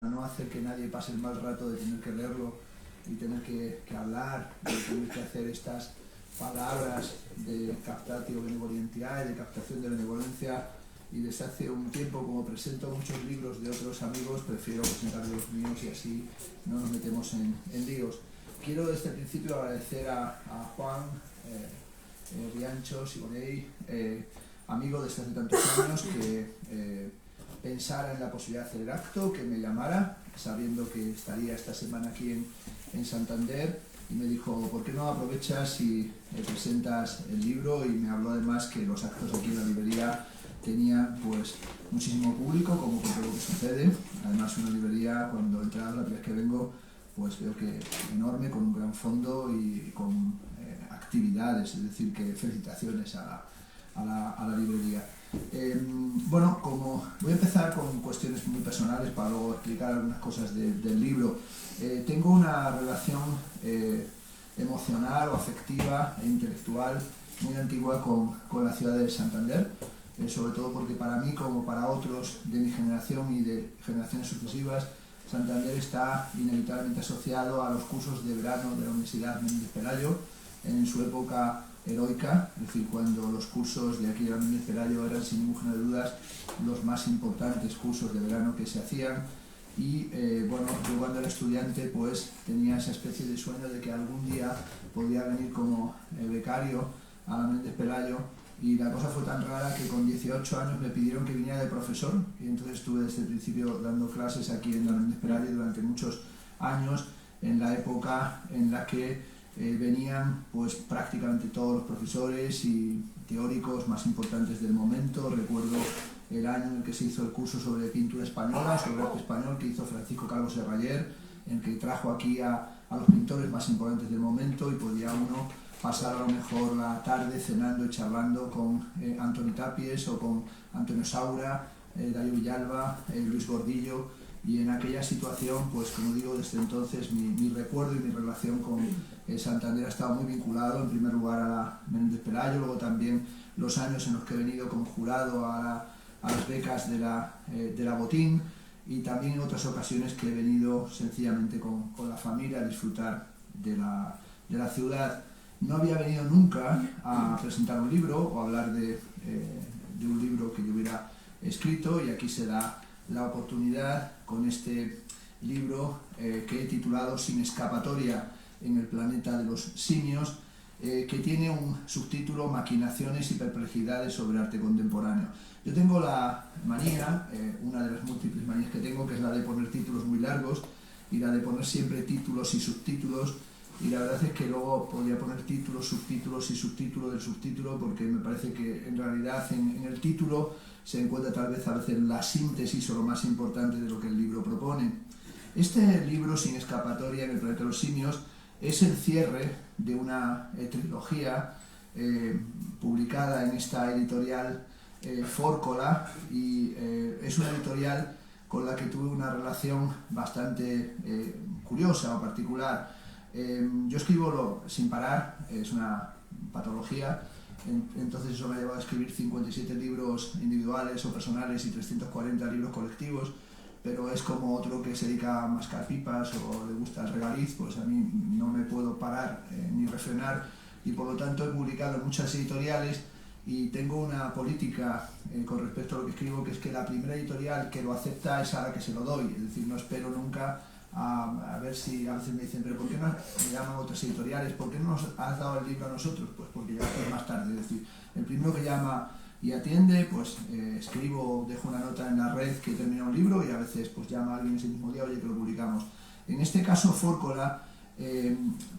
no hacer que nadie pase el mal rato de tener que leerlo y tener que hablar, de tener que hacer estas palabras de captatio benevolentiae, de captación de benevolencia. Y desde hace un tiempo, como presento muchos libros de otros amigos, prefiero presentar los míos y así no nos metemos en líos. Quiero desde el principio agradecer a Juan Riancho Siboney, amigo desde hace tantos años, que pensara en la posibilidad de hacer el acto, que me llamara, sabiendo que estaría esta semana aquí en Santander, y me dijo, ¿por qué no aprovechas y presentas el libro? Y me habló además que los actos aquí en la librería tenían pues muchísimo público, como con todo lo que sucede. Además, una librería, cuando he entrado la primera vez que vengo, pues veo que enorme, con un gran fondo y con actividades, es decir, que felicitaciones a la librería. Bueno, como voy a empezar con cuestiones muy personales para luego explicar algunas cosas del libro. Tengo una relación emocional o afectiva e intelectual muy antigua con la ciudad de Santander, sobre todo porque para mí, como para otros de mi generación y de generaciones sucesivas, Santander está inevitablemente asociado a los cursos de verano de la Universidad Menéndez Pelayo en su época heroica, es decir, cuando los cursos de aquí de la Menéndez Pelayo eran sin ningún género de dudas los más importantes cursos de verano que se hacían. Y bueno, yo cuando era estudiante pues tenía esa especie de sueño de que algún día podía venir como becario a la Menéndez Pelayo, y la cosa fue tan rara que con 18 años me pidieron que viniera de profesor, y entonces estuve desde el principio dando clases aquí en la Menéndez Pelayo durante muchos años, en la época en la que venían pues prácticamente todos los profesores y teóricos más importantes del momento. Recuerdo el año en el que se hizo el curso sobre pintura española, sobre arte español, que hizo Francisco Calvo Serraller, en que trajo aquí a los pintores más importantes del momento, y podía uno pasar a lo mejor la tarde cenando y charlando con Antoni Tapies o con Antonio Saura, Dayo Villalba, Luis Gordillo. Y en aquella situación, pues como digo, desde entonces mi recuerdo y mi relación con Santander ha estado muy vinculado, en primer lugar a la Menéndez Pelayo, luego también los años en los que he venido como jurado a las becas de la Botín, y también en otras ocasiones que he venido sencillamente con la familia a disfrutar de la ciudad. No había venido nunca a presentar un libro o a hablar de un libro que yo hubiera escrito, y aquí se da la oportunidad con este libro que he titulado Sin escapatoria en el planeta de los simios, que tiene un subtítulo Maquinaciones y perplejidades sobre arte contemporáneo. Yo tengo la manía, una de las múltiples manías que tengo, que es la de poner títulos muy largos y la de poner siempre títulos y subtítulos, y la verdad es que luego podría poner títulos, subtítulos y subtítulo del subtítulo, porque me parece que en realidad en el título se encuentra tal vez a veces la síntesis o lo más importante de lo que el libro propone. Este libro, Sin escapatoria en el planeta de los simios, es el cierre de una trilogía publicada en esta editorial Fórcola, y es una editorial con la que tuve una relación bastante curiosa o particular. Yo escribo sin parar, es una patología, entonces eso me ha llevado a escribir 57 libros individuales o personales y 340 libros colectivos, pero es como otro que se dedica a mascar pipas o le gusta el regaliz, pues a mí no me puedo parar ni refrenar, y por lo tanto he publicado en muchas editoriales, y tengo una política con respecto a lo que escribo, que es que la primera editorial que lo acepta es a la que se lo doy, es decir, no espero nunca a ver si a veces me dicen, pero ¿por qué no me llaman otras editoriales? ¿Por qué no nos has dado el libro a nosotros? Pues porque llegaste más tarde, es decir, el primero que llama y atiende, pues escribo, dejo una nota en la red que he terminado un libro, y a veces pues llama a alguien ese mismo día, oye, que lo publicamos. En este caso, Fórcola,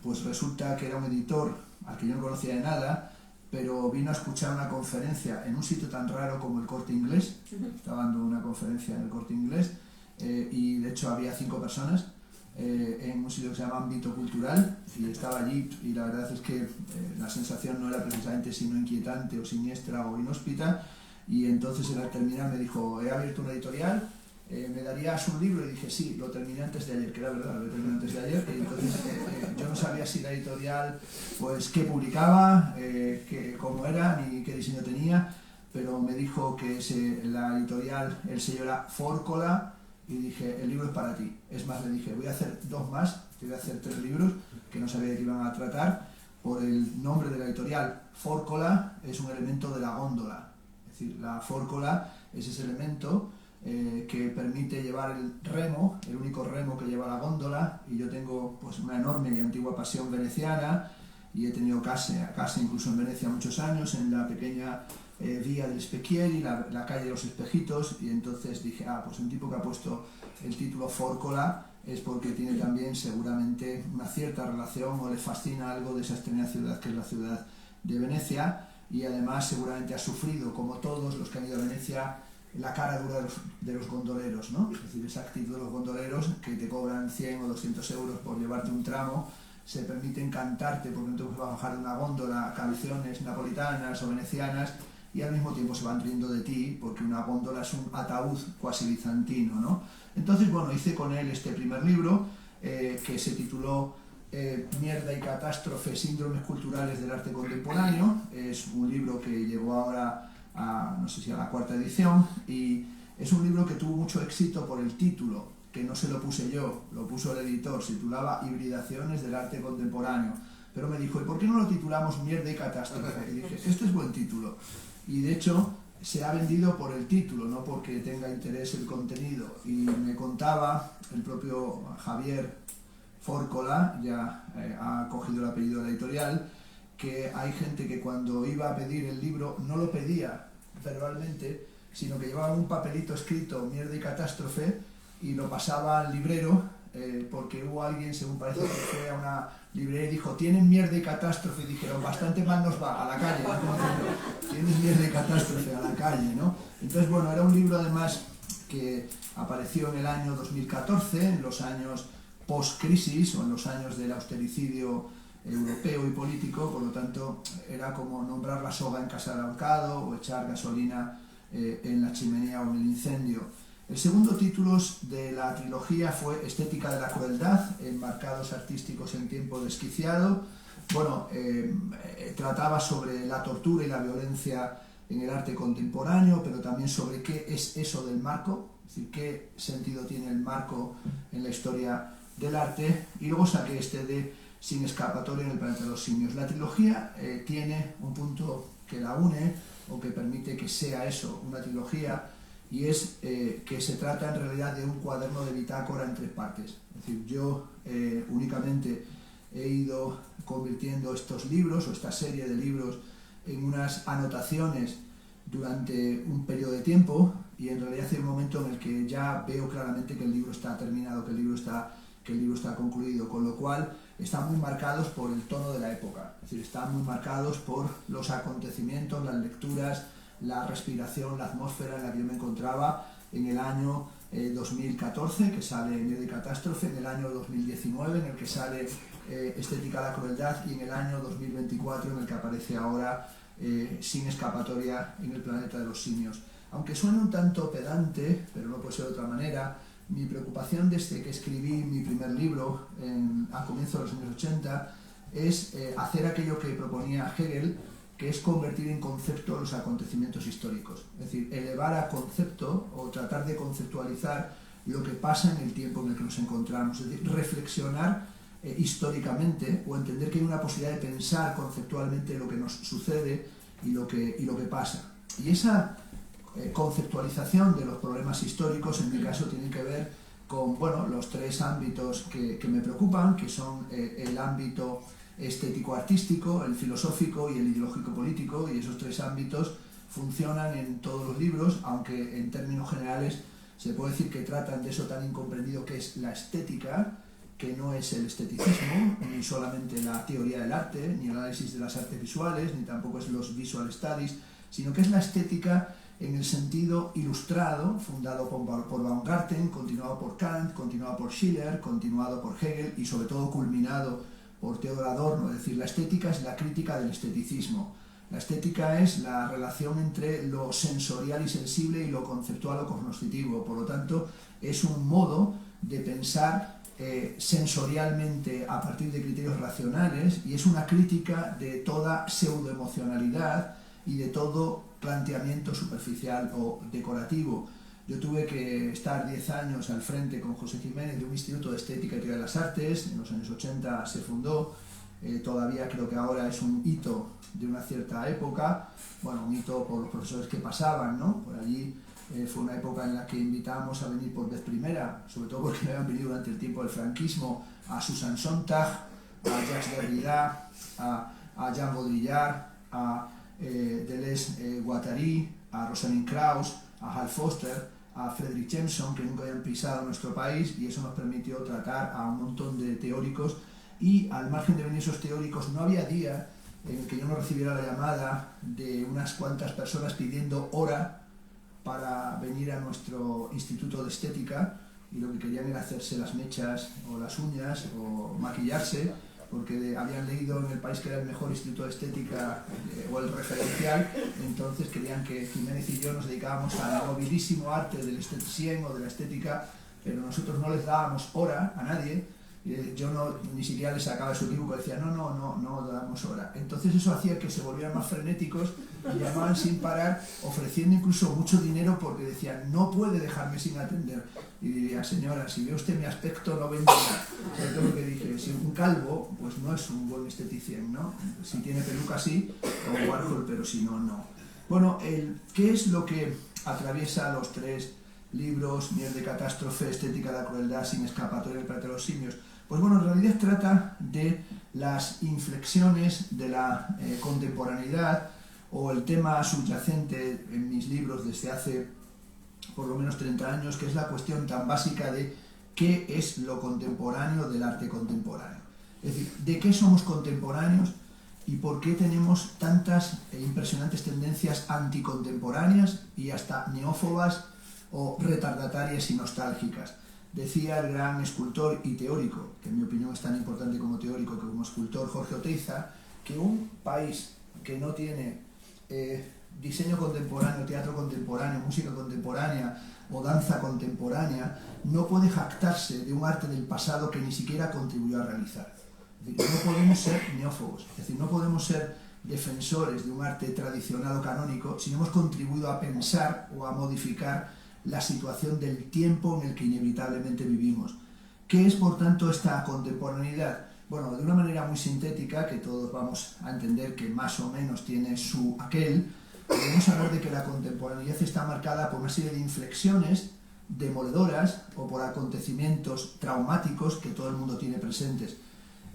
pues resulta que era un editor al que yo no conocía de nada, pero vino a escuchar una conferencia en un sitio tan raro como el Corte Inglés. Estaba dando una conferencia en el Corte Inglés, y de hecho había 5 personas en un sitio que se llama Ámbito Cultural, y estaba allí, y la verdad es que la sensación no era precisamente sino inquietante o siniestra o inhóspita, y entonces al terminar me dijo, he abierto una editorial, ¿me darías un libro? Y dije, sí, lo terminé antes de ayer, que era verdad, lo terminé antes de ayer, y entonces yo no sabía si la editorial, pues qué publicaba, cómo era, ni qué diseño tenía, pero me dijo que la editorial, el sello era Fórcola, y dije, el libro es para ti. Es más, le dije, voy a hacer 2 más, voy a hacer 3 libros que no sabía que iban a tratar, por el nombre de la editorial. Fórcola es un elemento de la góndola, es decir, la fórcola es ese elemento que permite llevar el remo, el único remo que lleva la góndola, y yo tengo pues una enorme y antigua pasión veneciana, y he tenido casa incluso en Venecia muchos años, en la pequeña vía del Specchieri, la calle de los Espejitos, y entonces dije, pues un tipo que ha puesto el título Fórcola es porque tiene también seguramente una cierta relación o le fascina algo de esa extraña ciudad que es la ciudad de Venecia, y además seguramente ha sufrido, como todos los que han ido a Venecia, la cara dura de los gondoleros, ¿no? Es decir, esa actitud de los gondoleros que te cobran 100 o 200 euros por llevarte un tramo, se permiten cantarte porque no te puedes bajar de una góndola canciones napolitanas o venecianas, y al mismo tiempo se van riendo de ti porque una góndola es un ataúd cuasi bizantino, ¿no? Entonces, bueno, hice con él este primer libro que se tituló Mierda y catástrofe, síndromes culturales del arte contemporáneo. Es un libro que llegó ahora a, no sé si a la 4ª edición, y es un libro que tuvo mucho éxito por el título, que no se lo puse yo, lo puso el editor, se titulaba Hibridaciones del arte contemporáneo, pero me dijo, ¿y por qué no lo titulamos Mierda y catástrofe? Y dije, este es buen título, y de hecho se ha vendido por el título, no porque tenga interés el contenido. Y me contaba el propio Javier Fórcola, ya ha cogido el apellido de la editorial, que hay gente que cuando iba a pedir el libro no lo pedía verbalmente, sino que llevaba un papelito escrito Mierda y catástrofe y lo pasaba al librero, porque hubo alguien, según parece, que fue a una librería y dijo, ¿tienen mierda y catástrofe? Y dijeron, bastante mal nos va, a la calle, ¿no? Tienes mierda y catástrofe, a la calle, ¿no? Entonces, bueno, era un libro además que apareció en el año 2014, en los años post-crisis o en los años del austericidio europeo y político, por lo tanto era como nombrar la soga en casa del ahorcado o echar gasolina en la chimenea o en el incendio. El segundo título de la trilogía fue Estética de la crueldad, enmarcados artísticos en tiempo desquiciado. Bueno, trataba sobre la tortura y la violencia en el arte contemporáneo, pero también sobre qué es eso del marco, es decir, qué sentido tiene el marco en la historia del arte, y luego saqué este de Sin escapatoria en el planeta de los simios. La trilogía tiene un punto que la une, o que permite que sea eso, una trilogía, y es que se trata en realidad de un cuaderno de bitácora en 3 partes. Es decir, yo únicamente he ido convirtiendo estos libros, o esta serie de libros, en unas anotaciones durante un periodo de tiempo, y en realidad hay un momento en el que ya veo claramente que el libro está terminado, que el libro está concluido, con lo cual están muy marcados por el tono de la época, es decir, están muy marcados por los acontecimientos, las lecturas, la respiración, la atmósfera en la que yo me encontraba en el año 2014, que sale Mierda y catástrofe, en el año 2019, en el que sale Estética de la crueldad, y en el año 2024, en el que aparece ahora Sin escapatoria en el planeta de los simios. Aunque suene un tanto pedante, pero no puede ser de otra manera, mi preocupación desde que escribí mi primer libro a comienzos de los años 80 es hacer aquello que proponía Hegel, que es convertir en concepto los acontecimientos históricos. Es decir, elevar a concepto o tratar de conceptualizar lo que pasa en el tiempo en el que nos encontramos. Es decir, reflexionar históricamente, o entender que hay una posibilidad de pensar conceptualmente lo que nos sucede y lo que pasa. Y esa conceptualización de los problemas históricos, en mi caso, tiene que ver con los 3 ámbitos que me preocupan, que son el ámbito estético-artístico, el filosófico y el ideológico-político, y esos 3 ámbitos funcionan en todos los libros, aunque en términos generales se puede decir que tratan de eso tan incomprendido que es la estética, que no es el esteticismo, ni solamente la teoría del arte, ni el análisis de las artes visuales, ni tampoco es los visual studies, sino que es la estética en el sentido ilustrado, fundado por Baumgarten, continuado por Kant, continuado por Schiller, continuado por Hegel y sobre todo culminado por Theodor Adorno. Es decir, la estética es la crítica del esteticismo. La estética es la relación entre lo sensorial y sensible y lo conceptual o cognoscitivo. Por lo tanto, es un modo de pensar sensorialmente a partir de criterios racionales, y es una crítica de toda pseudoemocionalidad y de todo planteamiento superficial o decorativo. Yo tuve que estar 10 años al frente con José Jiménez de un instituto de estética y teoría de las artes. En los años 80 se fundó. Todavía creo que ahora es un hito de una cierta época, bueno, un hito por los profesores que pasaban, ¿no? Por allí fue una época en la que invitábamos a venir por vez primera, sobre todo porque habían venido durante el tiempo del franquismo, a Susan Sontag, a Jacques Derrida, a Jean Baudrillard, a Deleuze Guattari, a Rosalind Krauss, a Hal Foster, a Frederick Jameson, que nunca habían pisado nuestro país, y eso nos permitió tratar a un montón de teóricos. Y al margen de venir esos teóricos, no había día en el que yo no recibiera la llamada de unas cuantas personas pidiendo hora para venir a nuestro instituto de estética, y lo que querían era hacerse las mechas o las uñas o maquillarse, porque habían leído en el país que era el mejor instituto de estética o el referencial. Entonces querían que Jiménez y yo nos dedicábamos al nobilísimo arte del esteticien o de la estética, pero nosotros no les dábamos hora a nadie. Yo ni siquiera les sacaba su equipo, decía no damos hora. Entonces eso hacía que se volvieran más frenéticos y llamaban sin parar, ofreciendo incluso mucho dinero, porque decían, no puede dejarme sin atender. Y diría, señora, si ve usted mi aspecto, no vendría. Sobre todo porque dije, si un calvo, pues no es un buen esteticien, ¿no? Si tiene peluca sí, como Warhol, pero si no, no. Bueno, ¿qué es lo que atraviesa los tres libros, Miel de catástrofe, Estética de la crueldad, Sin escapatoria, El planeta de los simios? Pues bueno, en realidad trata de las inflexiones de la contemporaneidad, o el tema subyacente en mis libros desde hace por lo menos 30 años, que es la cuestión tan básica de qué es lo contemporáneo del arte contemporáneo. Es decir, de qué somos contemporáneos y por qué tenemos tantas impresionantes tendencias anticontemporáneas y hasta neófobas o retardatarias y nostálgicas. Decía el gran escultor y teórico, que en mi opinión es tan importante como teórico que como escultor, Jorge Oteiza, que un país que no tiene diseño contemporáneo, teatro contemporáneo, música contemporánea o danza contemporánea, no puede jactarse de un arte del pasado que ni siquiera contribuyó a realizar. Es decir, no podemos ser neófobos, es decir, no podemos ser defensores de un arte tradicional o canónico si no hemos contribuido a pensar o a modificar la situación del tiempo en el que inevitablemente vivimos. ¿Qué es, por tanto, esta contemporaneidad? Bueno, de una manera muy sintética, que todos vamos a entender que más o menos tiene su aquel, podemos hablar de que la contemporaneidad está marcada por una serie de inflexiones demoledoras o por acontecimientos traumáticos que todo el mundo tiene presentes.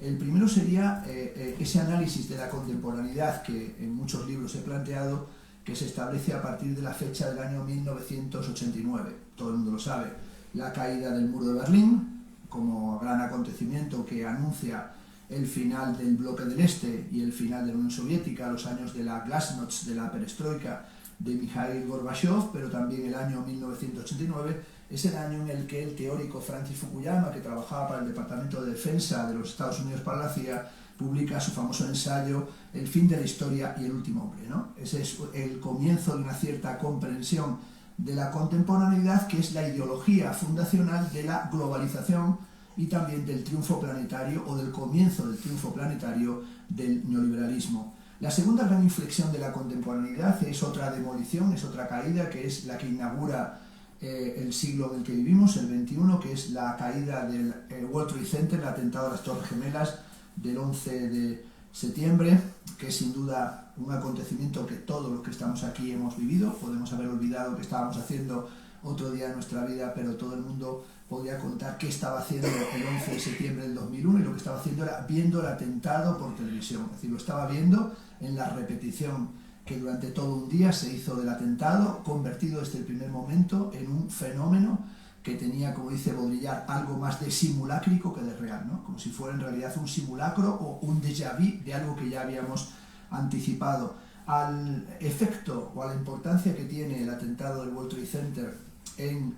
El primero sería ese análisis de la contemporaneidad que en muchos libros he planteado, que se establece a partir de la fecha del año 1989. Todo el mundo lo sabe. La caída del muro de Berlín, como gran acontecimiento que anuncia el final del bloque del Este y el final de la Unión Soviética, los años de la glasnost, de la perestroika, de Mikhail Gorbachev, pero también el año 1989 es el año en el que el teórico Francis Fukuyama, que trabajaba para el Departamento de Defensa de los Estados Unidos para la CIA, publica su famoso ensayo El fin de la historia y el último hombre, ¿no? Ese es el comienzo de una cierta comprensión de la contemporaneidad, que es la ideología fundacional de la globalización y también del triunfo planetario, o del comienzo del triunfo planetario del neoliberalismo. La segunda gran inflexión de la contemporaneidad es otra demolición, es otra caída, que es la que inaugura el siglo en el que vivimos, el XXI, que es la caída del World Trade Center, el atentado a las Torres Gemelas del 11 de septiembre, que es sin duda un acontecimiento que todos los que estamos aquí hemos vivido. Podemos haber olvidado que estábamos haciendo otro día de nuestra vida, pero todo el mundo podía contar qué estaba haciendo el 11 de septiembre del 2001, y lo que estaba haciendo era viendo el atentado por televisión. Es decir, lo estaba viendo en la repetición que durante todo un día se hizo del atentado, convertido desde el primer momento en un fenómeno que tenía, como dice Baudrillard, algo más de simulacrico que de real, ¿no? Como si fuera en realidad un simulacro o un déjà vu de algo que ya habíamos anticipado. Al efecto o a la importancia que tiene el atentado del World Trade Center en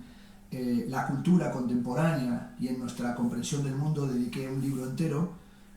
la cultura contemporánea y en nuestra comprensión del mundo, dediqué un libro entero,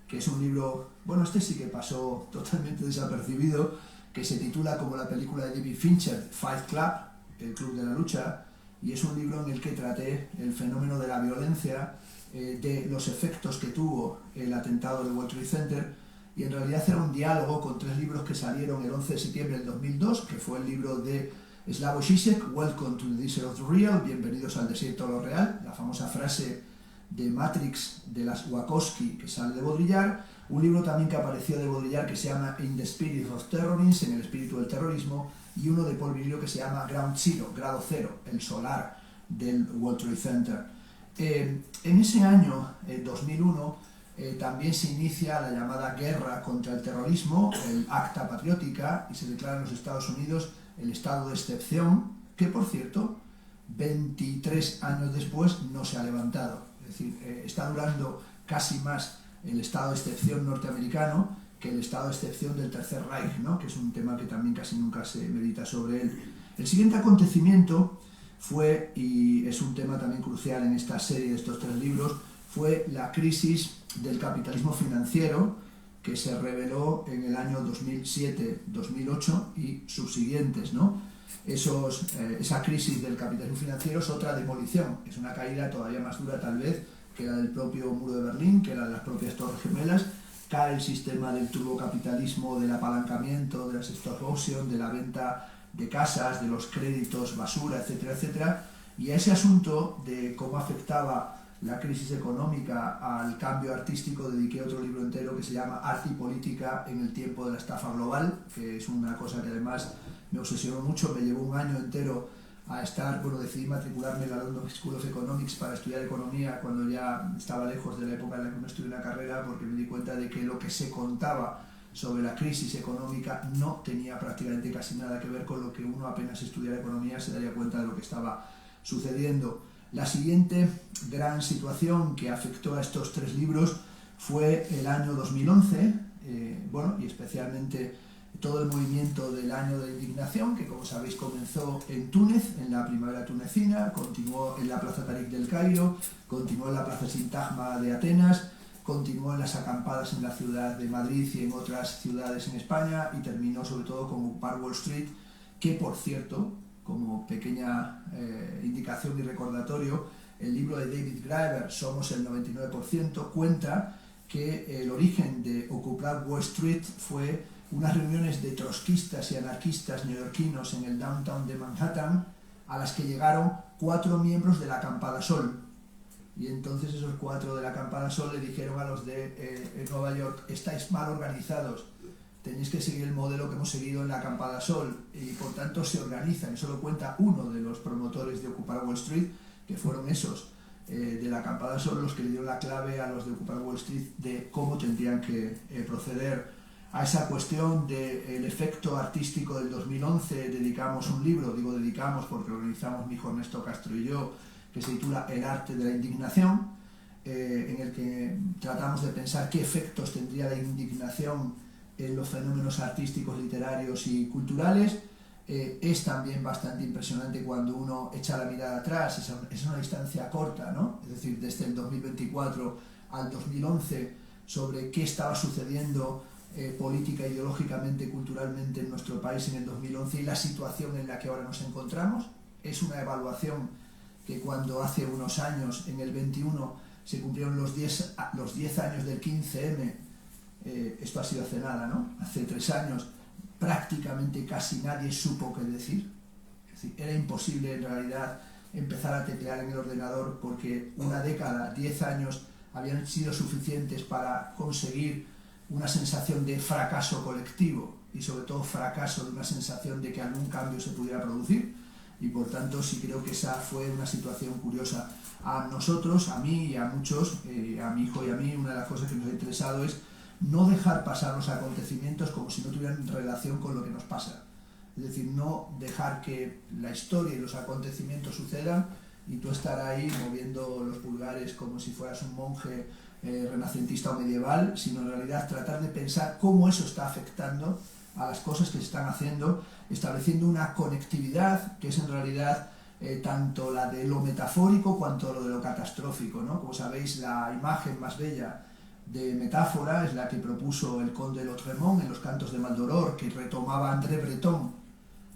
que es un libro, bueno, este sí que pasó totalmente desapercibido, que se titula, como la película de David Fincher, Fight Club, el club de la lucha, y es un libro en el que traté el fenómeno de la violencia, de los efectos que tuvo el atentado del World Trade Center, y en realidad era un diálogo con tres libros que salieron el 11 de septiembre del 2002, que fue el libro de Slavoj Žižek, Welcome to the Desert of the Real, bienvenidos al desierto de lo real, la famosa frase de Matrix de las Wachowski que sale de Baudrillard, un libro también que apareció de Baudrillard que se llama In the Spirit of Terrorism, en el espíritu del terrorismo, y uno de Paul Virilio que se llama Ground Zero, grado cero, el solar del World Trade Center. En ese año, 2001, también se inicia la llamada guerra contra el terrorismo, el Acta Patriótica, y se declara en los Estados Unidos el estado de excepción, que por cierto, 23 años después no se ha levantado. Es decir, está durando casi más el estado de excepción norteamericano que el estado de excepción del Tercer Reich, ¿no? Que es un tema que también casi nunca se medita sobre él. El siguiente acontecimiento fue, y es un tema también crucial en esta serie de estos 3 libros, fue la crisis del capitalismo financiero que se reveló en el año 2007-2008 y subsiguientes, ¿no? Esa crisis del capitalismo financiero es otra demolición, es una caída todavía más dura tal vez que la del propio muro de Berlín, que la de las propias Torres Gemelas. Cae el sistema del turbocapitalismo, del apalancamiento, de las stock options, de la venta de casas, de los créditos basura, etcétera, etcétera. Y a ese asunto de cómo afectaba la crisis económica al cambio artístico dediqué otro libro entero que se llama Arte y Política en el tiempo de la estafa global, que es una cosa que además me obsesionó mucho, me llevó un año entero a estar, decidí matricularme en la London School of Economics para estudiar economía cuando ya estaba lejos de la época en la que me estudié una carrera, porque me di cuenta de que lo que se contaba sobre la crisis económica no tenía prácticamente casi nada que ver con lo que uno apenas estudiara economía se daría cuenta de lo que estaba sucediendo. La siguiente gran situación que afectó a estos 3 libros fue el año 2011, y especialmente todo el movimiento del año de indignación, que como sabéis comenzó en Túnez, en la primavera tunecina, continuó en la Plaza Tarik del Cairo, continuó en la Plaza Sintagma de Atenas, continuó en las acampadas en la ciudad de Madrid y en otras ciudades en España, y terminó sobre todo con ocupar Wall Street, que por cierto, como pequeña indicación y recordatorio, el libro de David Graeber, Somos el 99%, cuenta que el origen de ocupar Wall Street fue unas reuniones de trotskistas y anarquistas neoyorquinos en el downtown de Manhattan, a las que llegaron 4 miembros de la Acampada Sol. Y entonces esos 4 de la Acampada Sol le dijeron a los de Nueva York: estáis mal organizados, tenéis que seguir el modelo que hemos seguido en la Acampada Sol, y por tanto se organizan. Eso lo cuenta uno de los promotores de ocupar Wall Street, que fueron esos de la Acampada Sol los que le dieron la clave a los de ocupar Wall Street de cómo tendrían que proceder. A esa cuestión del efecto artístico del 2011 dedicamos un libro, digo dedicamos porque lo organizamos mi hijo Ernesto Castro y yo, que se titula El arte de la indignación, en el que tratamos de pensar qué efectos tendría la indignación en los fenómenos artísticos, literarios y culturales. Es también bastante impresionante cuando uno echa la mirada atrás, es una distancia corta, ¿no? Es decir, desde el 2024 al 2011, sobre qué estaba sucediendo política, ideológicamente, culturalmente en nuestro país en el 2011 y la situación en la que ahora nos encontramos. Es una evaluación que cuando hace unos años, en el 21, se cumplieron los 10 años del 15M, esto ha sido hace nada, ¿no? Hace 3 años prácticamente casi nadie supo qué decir. Es decir, era imposible en realidad empezar a teclear en el ordenador porque una década, 10 años, habían sido suficientes para conseguir una sensación de fracaso colectivo y sobre todo fracaso de una sensación de que algún cambio se pudiera producir. Y por tanto sí creo que esa fue una situación curiosa. A nosotros, a mí y a muchos, a mi hijo y a mí, una de las cosas que nos ha interesado es no dejar pasar los acontecimientos como si no tuvieran relación con lo que nos pasa. Es decir, no dejar que la historia y los acontecimientos sucedan y tú estar ahí moviendo los pulgares como si fueras un monje renacentista o medieval, sino en realidad tratar de pensar cómo eso está afectando a las cosas que se están haciendo, estableciendo una conectividad que es en realidad tanto la de lo metafórico cuanto lo de lo catastrófico, ¿no? Como sabéis, la imagen más bella de metáfora es la que propuso el conde de Lautréamont en los Cantos de Maldoror, que retomaba André Breton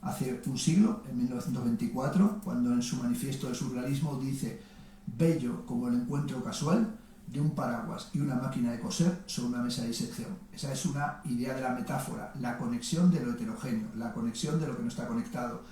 hace un siglo, en 1924, cuando en su manifiesto del surrealismo dice: bello como el encuentro casual de un paraguas y una máquina de coser sobre una mesa de disección. Esa es una idea de la metáfora, la conexión de lo heterogéneo, la conexión de lo que no está conectado,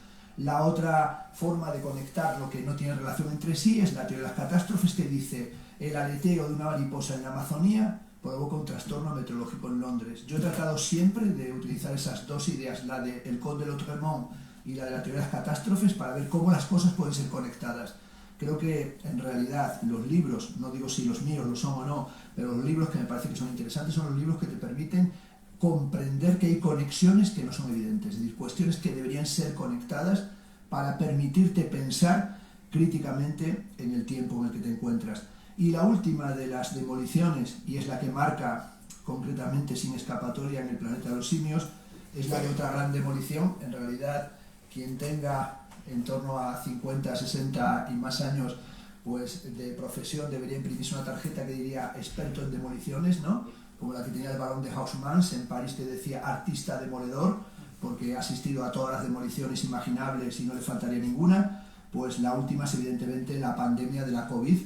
La otra forma de conectar lo que no tiene relación entre sí es la teoría de las catástrofes, que dice: el aleteo de una mariposa en la Amazonía provoca un trastorno meteorológico en Londres. Yo he tratado siempre de utilizar esas dos ideas, la de El Conde de Lautremont y la de la teoría de las catástrofes, para ver cómo las cosas pueden ser conectadas. Creo que en realidad los libros, no digo si los míos lo son o no, pero los libros que me parece que son interesantes son los libros que te permiten comprender que hay conexiones que no son evidentes, es decir, cuestiones que deberían ser conectadas para permitirte pensar críticamente en el tiempo en el que te encuentras. Y la última de las demoliciones, y es la que marca concretamente Sin escapatoria en el planeta de los simios, es la de otra gran demolición. En realidad, quien tenga en torno a 50, 60 y más años pues de profesión debería imprimirse una tarjeta que diría experto en demoliciones, ¿no? Como la que tenía el barón de Haussmann en París, que decía artista demoledor, porque ha asistido a todas las demoliciones imaginables y no le faltaría ninguna. Pues la última es evidentemente la pandemia de la COVID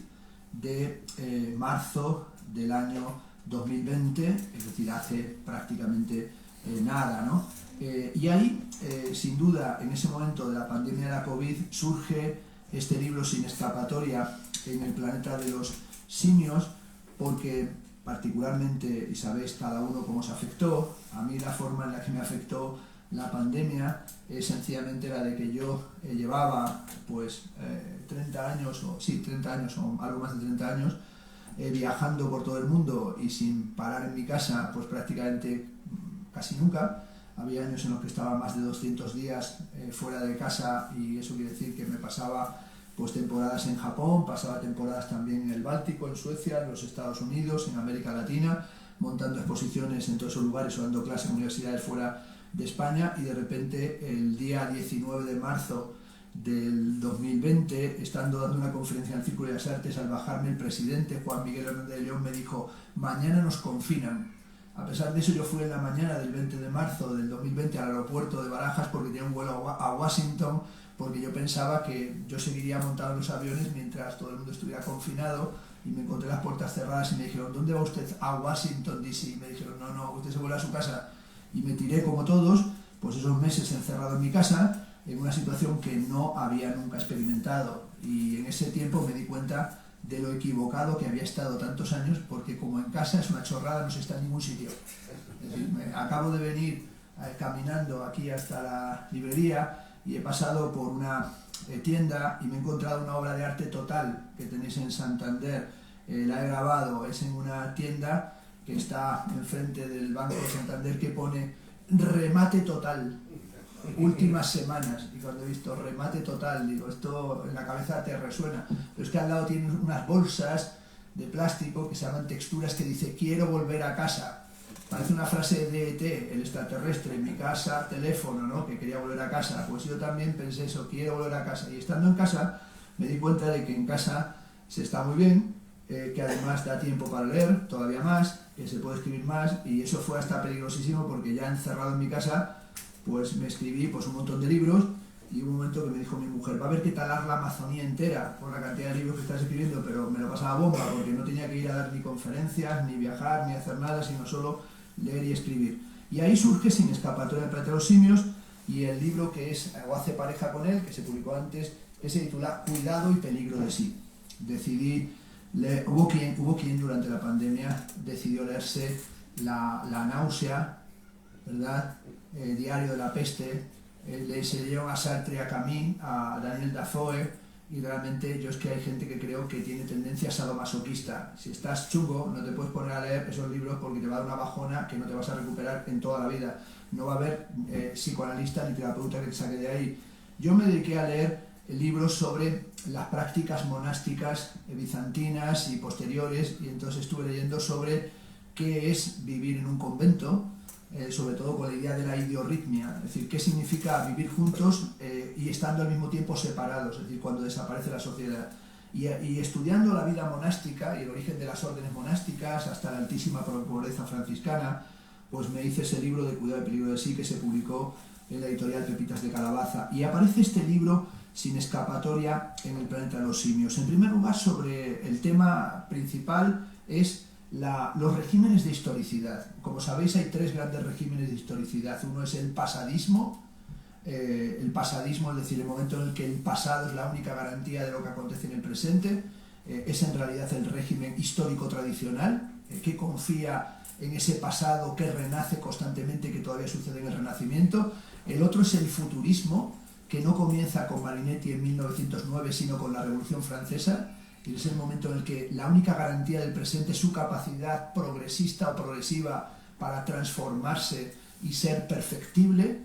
de marzo del año 2020, es decir, hace prácticamente nada, ¿no? Y ahí, sin duda, en ese momento de la pandemia de la COVID, surge este libro Sin escapatoria en el planeta de los simios, porque particularmente, y sabéis cada uno cómo se afectó. A mí la forma en la que me afectó la pandemia es sencillamente la de que yo llevaba pues 30 años o algo más de 30 años viajando por todo el mundo y sin parar en mi casa pues prácticamente casi nunca. Había años en los que estaba más de 200 días fuera de casa, y eso quiere decir que me pasaba pues temporadas en Japón, pasaba temporadas también en el Báltico, en Suecia, en los Estados Unidos, en América Latina, montando exposiciones en todos esos lugares o dando clases en universidades fuera de España. Y de repente el día 19 de marzo del 2020, estando dando una conferencia en el Círculo de las Artes, al bajarme el presidente Juan Miguel Hernández de León me dijo: mañana nos confinan. A pesar de eso, yo fui en la mañana del 20 de marzo del 2020 al aeropuerto de Barajas porque tenía un vuelo a Washington, porque yo pensaba que yo seguiría montado en los aviones mientras todo el mundo estuviera confinado, y me encontré las puertas cerradas y me dijeron: ¿dónde va usted? A Washington DC. Y me dijeron: no, usted se vuelve a su casa. Y me tiré como todos, pues esos meses encerrado en mi casa, en una situación que no había nunca experimentado. Y en ese tiempo me di cuenta de lo equivocado que había estado tantos años, porque como en casa es una chorrada, no se está en ningún sitio. Es decir, acabo de venir caminando aquí hasta la librería y he pasado por una tienda y me he encontrado una obra de arte total que tenéis en Santander. La he grabado, es en una tienda que está enfrente del Banco de Santander, que pone remate total, últimas semanas. Y cuando he visto remate total, digo, esto en la cabeza te resuena. Pero es que al lado tienen unas bolsas de plástico que se llaman texturas, que dice: quiero volver a casa. Parece una frase de ET, el extraterrestre, en mi casa, teléfono, ¿no? Que quería volver a casa. Pues yo también pensé eso, quiero volver a casa. Y estando en casa me di cuenta de que en casa se está muy bien, que además da tiempo para leer todavía más, que se puede escribir más, y eso fue hasta peligrosísimo, porque ya encerrado en mi casa pues me escribí pues un montón de libros. Y hubo un momento que me dijo mi mujer: va a haber que talar la Amazonía entera por la cantidad de libros que estás escribiendo. Pero me lo pasaba bomba, porque no tenía que ir a dar ni conferencias, ni viajar, ni hacer nada, sino solo leer y escribir. Y ahí surge Sin escapatoria, el planeta de los simios, y el libro que es, o hace pareja con él, que se publicó antes, que se titula Cuidado y peligro de sí. Decidí leer, hubo quien durante la pandemia decidió leerse La náusea, ¿verdad? Diario de la peste, se leyeron a Sartre, a Camus, a Daniel Defoe. Y realmente yo es que hay gente que creo que tiene tendencia sadomasoquista. Si estás chungo, no te puedes poner a leer esos libros, porque te va a dar una bajona que no te vas a recuperar en toda la vida. No va a haber psicoanalista ni terapeuta que te saque de ahí. Yo me dediqué a leer libros sobre las prácticas monásticas bizantinas y posteriores, y entonces estuve leyendo sobre qué es vivir en un convento, sobre todo con la idea de la idiorritmia, es decir, qué significa vivir juntos y estando al mismo tiempo separados, es decir, cuando desaparece la sociedad. Y estudiando la vida monástica y el origen de las órdenes monásticas hasta la altísima pobreza franciscana, pues me hice ese libro de Cuidado y peligro de sí, que se publicó en la editorial Pepitas de Calabaza. Y aparece este libro Sin escapatoria en el planeta de los simios. En primer lugar, sobre el tema principal es los regímenes de historicidad. Como sabéis, hay tres grandes regímenes de historicidad. Uno es el pasadismo, el pasadismo, es decir, el momento en el que el pasado es la única garantía de lo que acontece en el presente, es en realidad el régimen histórico tradicional, que confía en ese pasado que renace constantemente, que todavía sucede en el Renacimiento. El otro es el futurismo, que no comienza con Marinetti en 1909, sino con la Revolución Francesa, y es el momento en el que la única garantía del presente es su capacidad progresista o progresiva para transformarse y ser perfectible.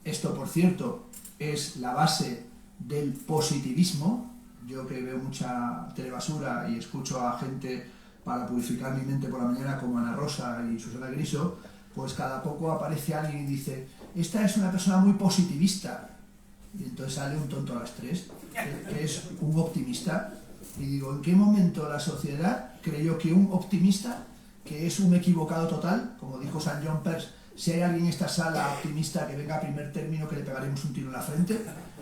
Esto, por cierto, es la base del positivismo. Yo que veo mucha telebasura y escucho a gente para purificar mi mente por la mañana como Ana Rosa y Susana Griso, pues cada poco aparece alguien y dice: esta es una persona muy positivista. Y entonces sale un tonto a las 3, que es un optimista. Y digo, ¿en qué momento la sociedad creyó que un optimista, que es un equivocado total, como dijo St. John Peirce, si hay alguien en esta sala optimista que venga a primer término que le pegaremos un tiro en la frente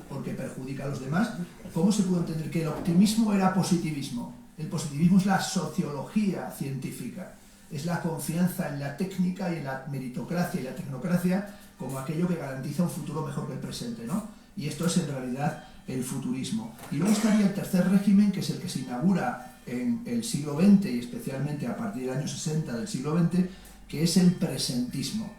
porque perjudica a los demás? ¿Cómo se pudo entender que el optimismo era positivismo? El positivismo es la sociología científica, es la confianza en la técnica y en la meritocracia y la tecnocracia como aquello que garantiza un futuro mejor que el presente, ¿no? Y esto es en realidad el futurismo. Y luego estaría el tercer régimen, que es el que se inaugura en el siglo XX y especialmente a partir del año 60 del siglo XX, que es el presentismo.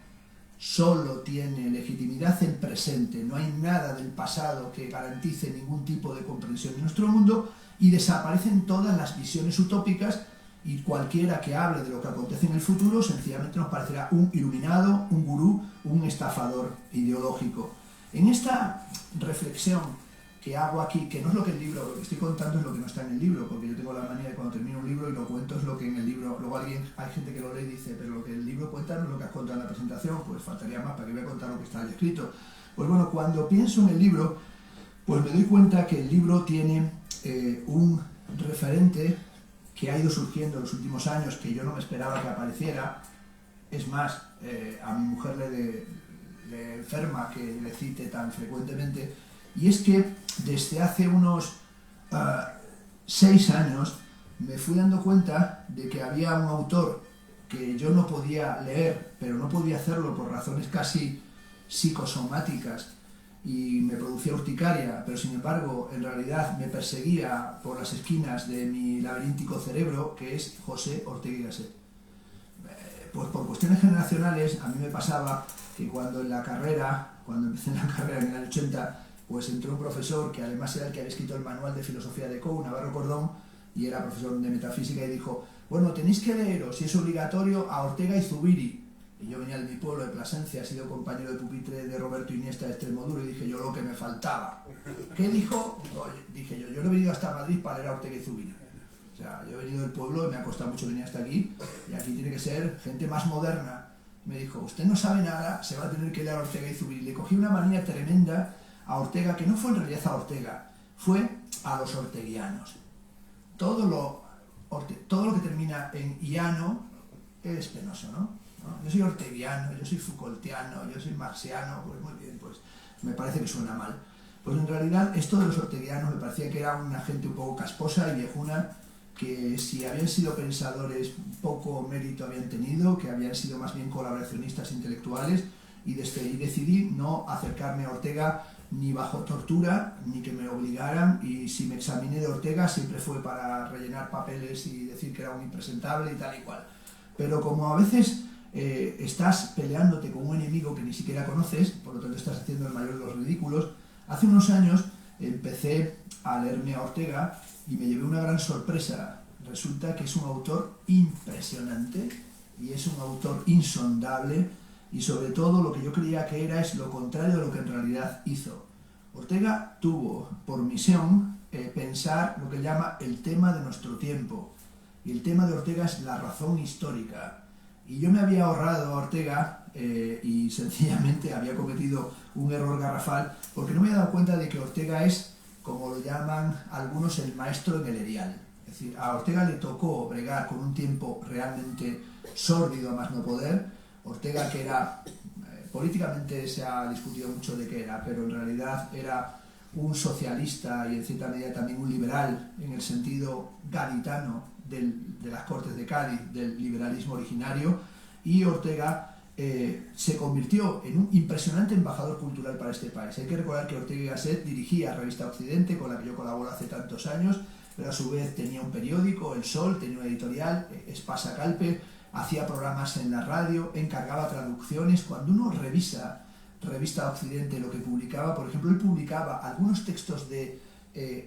Solo tiene legitimidad el presente, no hay nada del pasado que garantice ningún tipo de comprensión de nuestro mundo, y desaparecen todas las visiones utópicas, y cualquiera que hable de lo que acontece en el futuro sencillamente nos parecerá un iluminado, un gurú, un estafador ideológico. En esta reflexión que hago aquí, que no es lo que el libro, lo que estoy contando es lo que no está en el libro, porque yo tengo la manía de cuando termino un libro y lo cuento es lo que en el libro, luego hay gente que lo lee y dice, pero lo que el libro cuenta no es lo que has contado en la presentación, pues faltaría más, ¿para que voy a contar lo que está ahí escrito? Pues bueno, cuando pienso en el libro, pues me doy cuenta que el libro tiene un referente que ha ido surgiendo en los últimos años, que yo no me esperaba que apareciera. Es más, a mi mujer le enferma que le cite tan frecuentemente, y es que desde hace unos 6 años me fui dando cuenta de que había un autor que yo no podía leer, pero no podía hacerlo por razones casi psicosomáticas y me producía urticaria, pero sin embargo en realidad me perseguía por las esquinas de mi laberíntico cerebro, que es José Ortega y Gasset. Pues por cuestiones generacionales a mí me pasaba que cuando empecé en la carrera en el año 80, pues entró un profesor que además era el que había escrito el manual de filosofía de Coe, Navarro Cordón, y era profesor de metafísica, y dijo: bueno, tenéis que leeros, si es obligatorio, a Ortega y Zubiri. Y yo venía de mi pueblo, de Plasencia, he sido compañero de pupitre de Roberto Iniesta de Extremoduro, y dije yo: lo que me faltaba. ¿Qué dijo? Dije yo no he venido hasta Madrid para leer a Ortega y Zubiri. O sea, yo he venido del pueblo y me ha costado mucho venir hasta aquí, y aquí tiene que ser gente más moderna. Me dijo: usted no sabe nada, se va a tener que leer a Ortega y Zubiri. Le cogí una manía tremenda a Ortega, que no fue en realidad a Ortega, fue a los orteguianos. Todo lo que termina en iano es penoso, ¿no? Yo soy orteguiano, yo soy Foucaultiano, yo soy marxiano, pues muy bien, pues me parece que suena mal. Pues en realidad esto de los orteguianos me parecía que era una gente un poco casposa y viejuna, que si habían sido pensadores poco mérito habían tenido, que habían sido más bien colaboracionistas intelectuales, y decidí no acercarme a Ortega ni bajo tortura, ni que me obligaran, y si me examiné de Ortega siempre fue para rellenar papeles y decir que era un impresentable y tal y cual. Pero como a veces estás peleándote con un enemigo que ni siquiera conoces, por lo tanto estás haciendo el mayor de los ridículos, hace unos años empecé a leerme a Ortega y me llevé una gran sorpresa. Resulta que es un autor impresionante y es un autor insondable, y sobre todo lo que yo creía que era es lo contrario de lo que en realidad hizo. Ortega tuvo por misión pensar lo que llama el tema de nuestro tiempo, y el tema de Ortega es la razón histórica. Y yo me había ahorrado a Ortega y sencillamente había cometido un error garrafal, porque no me había dado cuenta de que Ortega es, como lo llaman algunos, el maestro en el erial. Es decir, a Ortega le tocó bregar con un tiempo realmente sórdido a más no poder. Ortega, que era, políticamente se ha discutido mucho de qué era, pero en realidad era un socialista y en cierta medida también un liberal, en el sentido gaditano de las Cortes de Cádiz, del liberalismo originario. Y Ortega se convirtió en un impresionante embajador cultural para este país. Hay que recordar que Ortega y Gasset dirigía Revista Occidente, con la que yo colaboro hace tantos años, pero a su vez tenía un periódico, El Sol, tenía una editorial, Espasa Calpe, hacía programas en la radio, encargaba traducciones. Cuando uno revisa Revista Occidente lo que publicaba, por ejemplo, él publicaba algunos textos de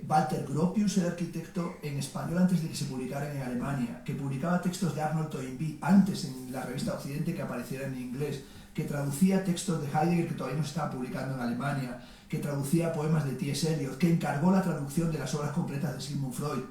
Walter Gropius, el arquitecto, en español antes de que se publicaran en Alemania, que publicaba textos de Arnold Toynbee antes en la Revista Occidente que aparecieran en inglés, que traducía textos de Heidegger que todavía no se estaban publicando en Alemania, que traducía poemas de T.S. Eliot, que encargó la traducción de las obras completas de Sigmund Freud.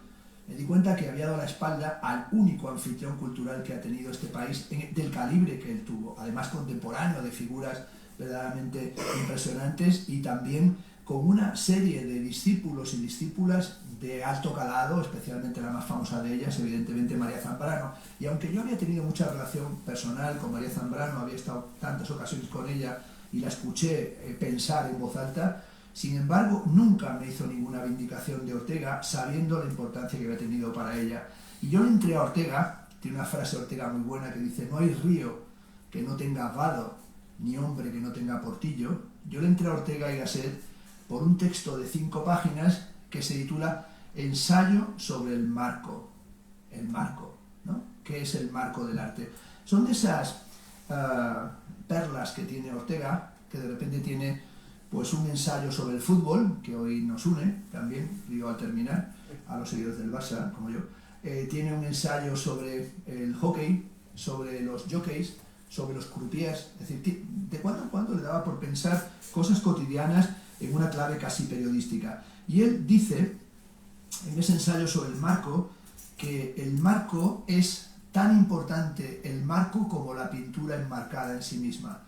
Me di cuenta que había dado la espalda al único anfitrión cultural que ha tenido este país, del calibre que él tuvo, además contemporáneo, de figuras verdaderamente impresionantes, y también con una serie de discípulos y discípulas de alto calado, especialmente la más famosa de ellas, evidentemente María Zambrano. Y aunque yo había tenido mucha relación personal con María Zambrano, había estado tantas ocasiones con ella y la escuché pensar en voz alta, sin embargo nunca me hizo ninguna vindicación de Ortega, sabiendo la importancia que había tenido para ella. Y yo le entré a Ortega, tiene una frase Ortega muy buena que dice: no hay río que no tenga vado, ni hombre que no tenga portillo. Yo le entré a Ortega y Gasset por un texto de 5 páginas que se titula Ensayo sobre el marco. El marco, ¿no? ¿Qué es el marco del arte? Son de esas perlas que tiene Ortega, que de repente tiene pues un ensayo sobre el fútbol, que hoy nos une también, digo al terminar, a los seguidores del Barça, como yo. Tiene un ensayo sobre el hockey, sobre los jockeys, sobre los croupiers. Es decir, de cuando en cuando le daba por pensar cosas cotidianas en una clave casi periodística. Y él dice, en ese ensayo sobre el marco, que el marco es tan importante, el marco, como la pintura enmarcada en sí misma.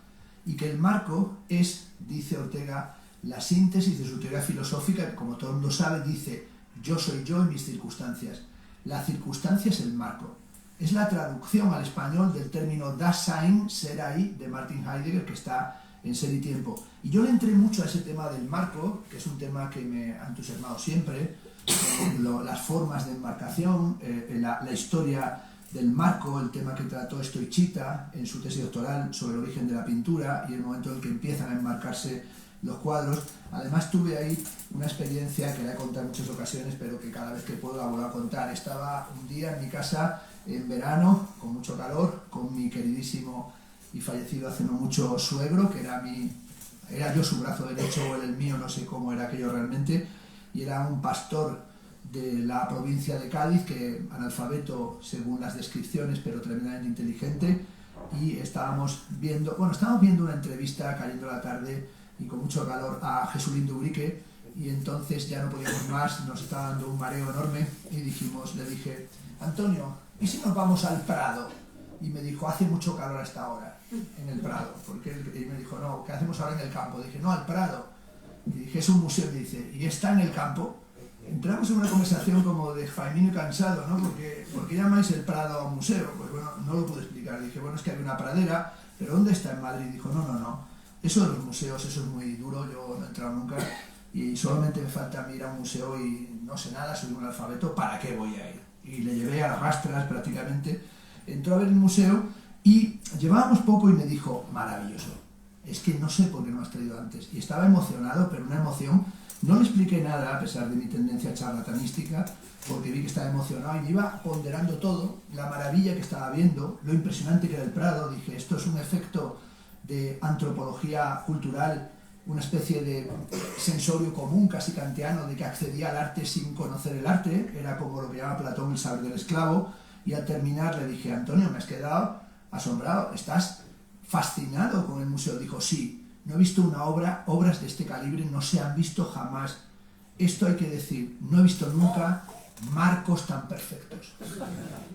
Y que el marco es, dice Ortega, la síntesis de su teoría filosófica, que como todo el mundo sabe, dice: yo soy yo y mis circunstancias. La circunstancia es el marco. Es la traducción al español del término Dasein, ser ahí, de Martin Heidegger, que está en Ser y Tiempo. Y yo le entré mucho a ese tema del marco, que es un tema que me ha entusiasmado siempre, las formas de enmarcación, la historia del marco, el tema que trató Stoichita en su tesis doctoral sobre el origen de la pintura y el momento en el que empiezan a enmarcarse los cuadros. Además tuve ahí una experiencia que la he contado en muchas ocasiones, pero que cada vez que puedo la vuelvo a contar. Estaba un día en mi casa en verano, con mucho calor, con mi queridísimo y fallecido hace no mucho suegro, que era yo su brazo derecho o él el mío, no sé cómo era aquello realmente, y era un pastor de la provincia de Cádiz, que analfabeto según las descripciones, pero tremendamente inteligente, y estábamos viendo una entrevista cayendo la tarde y con mucho calor a Jesulín Dubrique, y entonces ya no podíamos más, nos estaba dando un mareo enorme, y le dije: Antonio, ¿y si nos vamos al Prado? Y me dijo: hace mucho calor a esta hora en el Prado, y me dijo: no, ¿qué hacemos ahora en el campo? Dije: no, al Prado. Y dije: es un museo. Y me dice: ¿y está en el campo? Entramos en una conversación como de Faimino y cansado, ¿no? ¿Por qué llamáis el Prado a un museo? Pues bueno, no lo pude explicar. Dije: bueno, es que hay una pradera, pero ¿dónde está en Madrid? Y dijo: no, eso de los museos, eso es muy duro, yo no he entrado nunca y solamente me falta a mí ir a un museo y no sé nada, soy un analfabeto, ¿para qué voy a ir? Y le llevé a las rastras prácticamente. Entró a ver el museo y llevábamos poco y me dijo: maravilloso, es que no sé por qué no me has traído antes. Y estaba emocionado, pero una emoción. No le expliqué nada, a pesar de mi tendencia charlatanística, porque vi que estaba emocionado y me iba ponderando todo, la maravilla que estaba viendo, lo impresionante que era el Prado. Dije: esto es un efecto de antropología cultural, una especie de sensorio común, casi kantiano, de que accedía al arte sin conocer el arte. Era como lo que llama Platón el saber del esclavo. Y al terminar le dije: Antonio, me has quedado asombrado, ¿estás fascinado con el museo? Dijo: sí, no he visto obras de este calibre no se han visto jamás. Esto hay que decir, no he visto nunca marcos tan perfectos.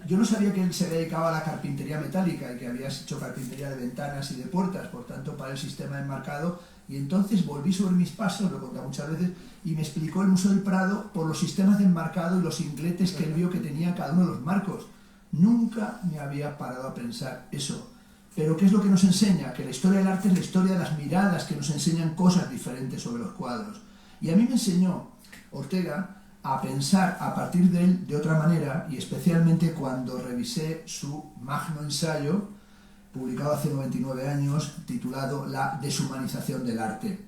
Yo no sabía que él se dedicaba a la carpintería metálica y que habías hecho carpintería de ventanas y de puertas, por tanto, para el sistema enmarcado. Y entonces volví sobre mis pasos, lo he contado muchas veces, y me explicó el Museo del Prado por los sistemas de enmarcado y los ingletes que él vio que tenía cada uno de los marcos. Nunca me había parado a pensar eso. Pero ¿qué es lo que nos enseña? Que la historia del arte es la historia de las miradas que nos enseñan cosas diferentes sobre los cuadros. Y a mí me enseñó Ortega a pensar a partir de él de otra manera, y especialmente cuando revisé su magno ensayo publicado hace 99 años, titulado La deshumanización del arte.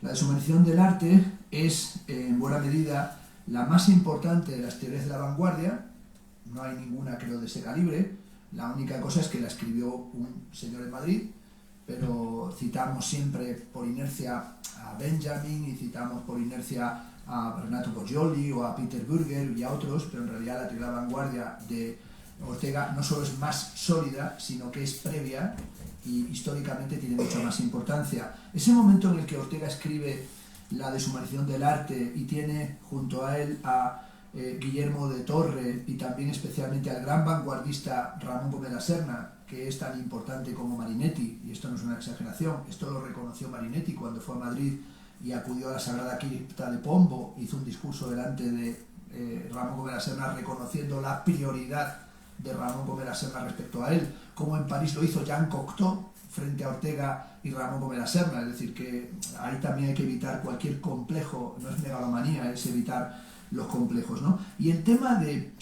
La deshumanización del arte es, en buena medida, la más importante de las teorías de la vanguardia. No hay ninguna, creo, de ese calibre. La única cosa es que la escribió un señor en Madrid, pero citamos siempre por inercia a Benjamin y citamos por inercia a Renato Poggioli o a Peter Burger y a otros, pero en realidad la teoría de la vanguardia de Ortega no solo es más sólida, sino que es previa y históricamente tiene mucha más importancia. Ese momento en el que Ortega escribe La deshumanización del arte y tiene junto a él a Guillermo de Torre y también especialmente al gran vanguardista Ramón Gómez la Serna, que es tan importante como Marinetti, y esto no es una exageración, esto lo reconoció Marinetti cuando fue a Madrid y acudió a la Sagrada Cripta de Pombo, hizo un discurso delante de Ramón Gómez la Serna reconociendo la prioridad de Ramón Gómez la Serna respecto a él, como en París lo hizo Jean Cocteau frente a Ortega y Ramón Gómez la Serna. Es decir, que ahí también hay que evitar cualquier complejo, no es megalomanía, es evitar los complejos, ¿no? Y el tema de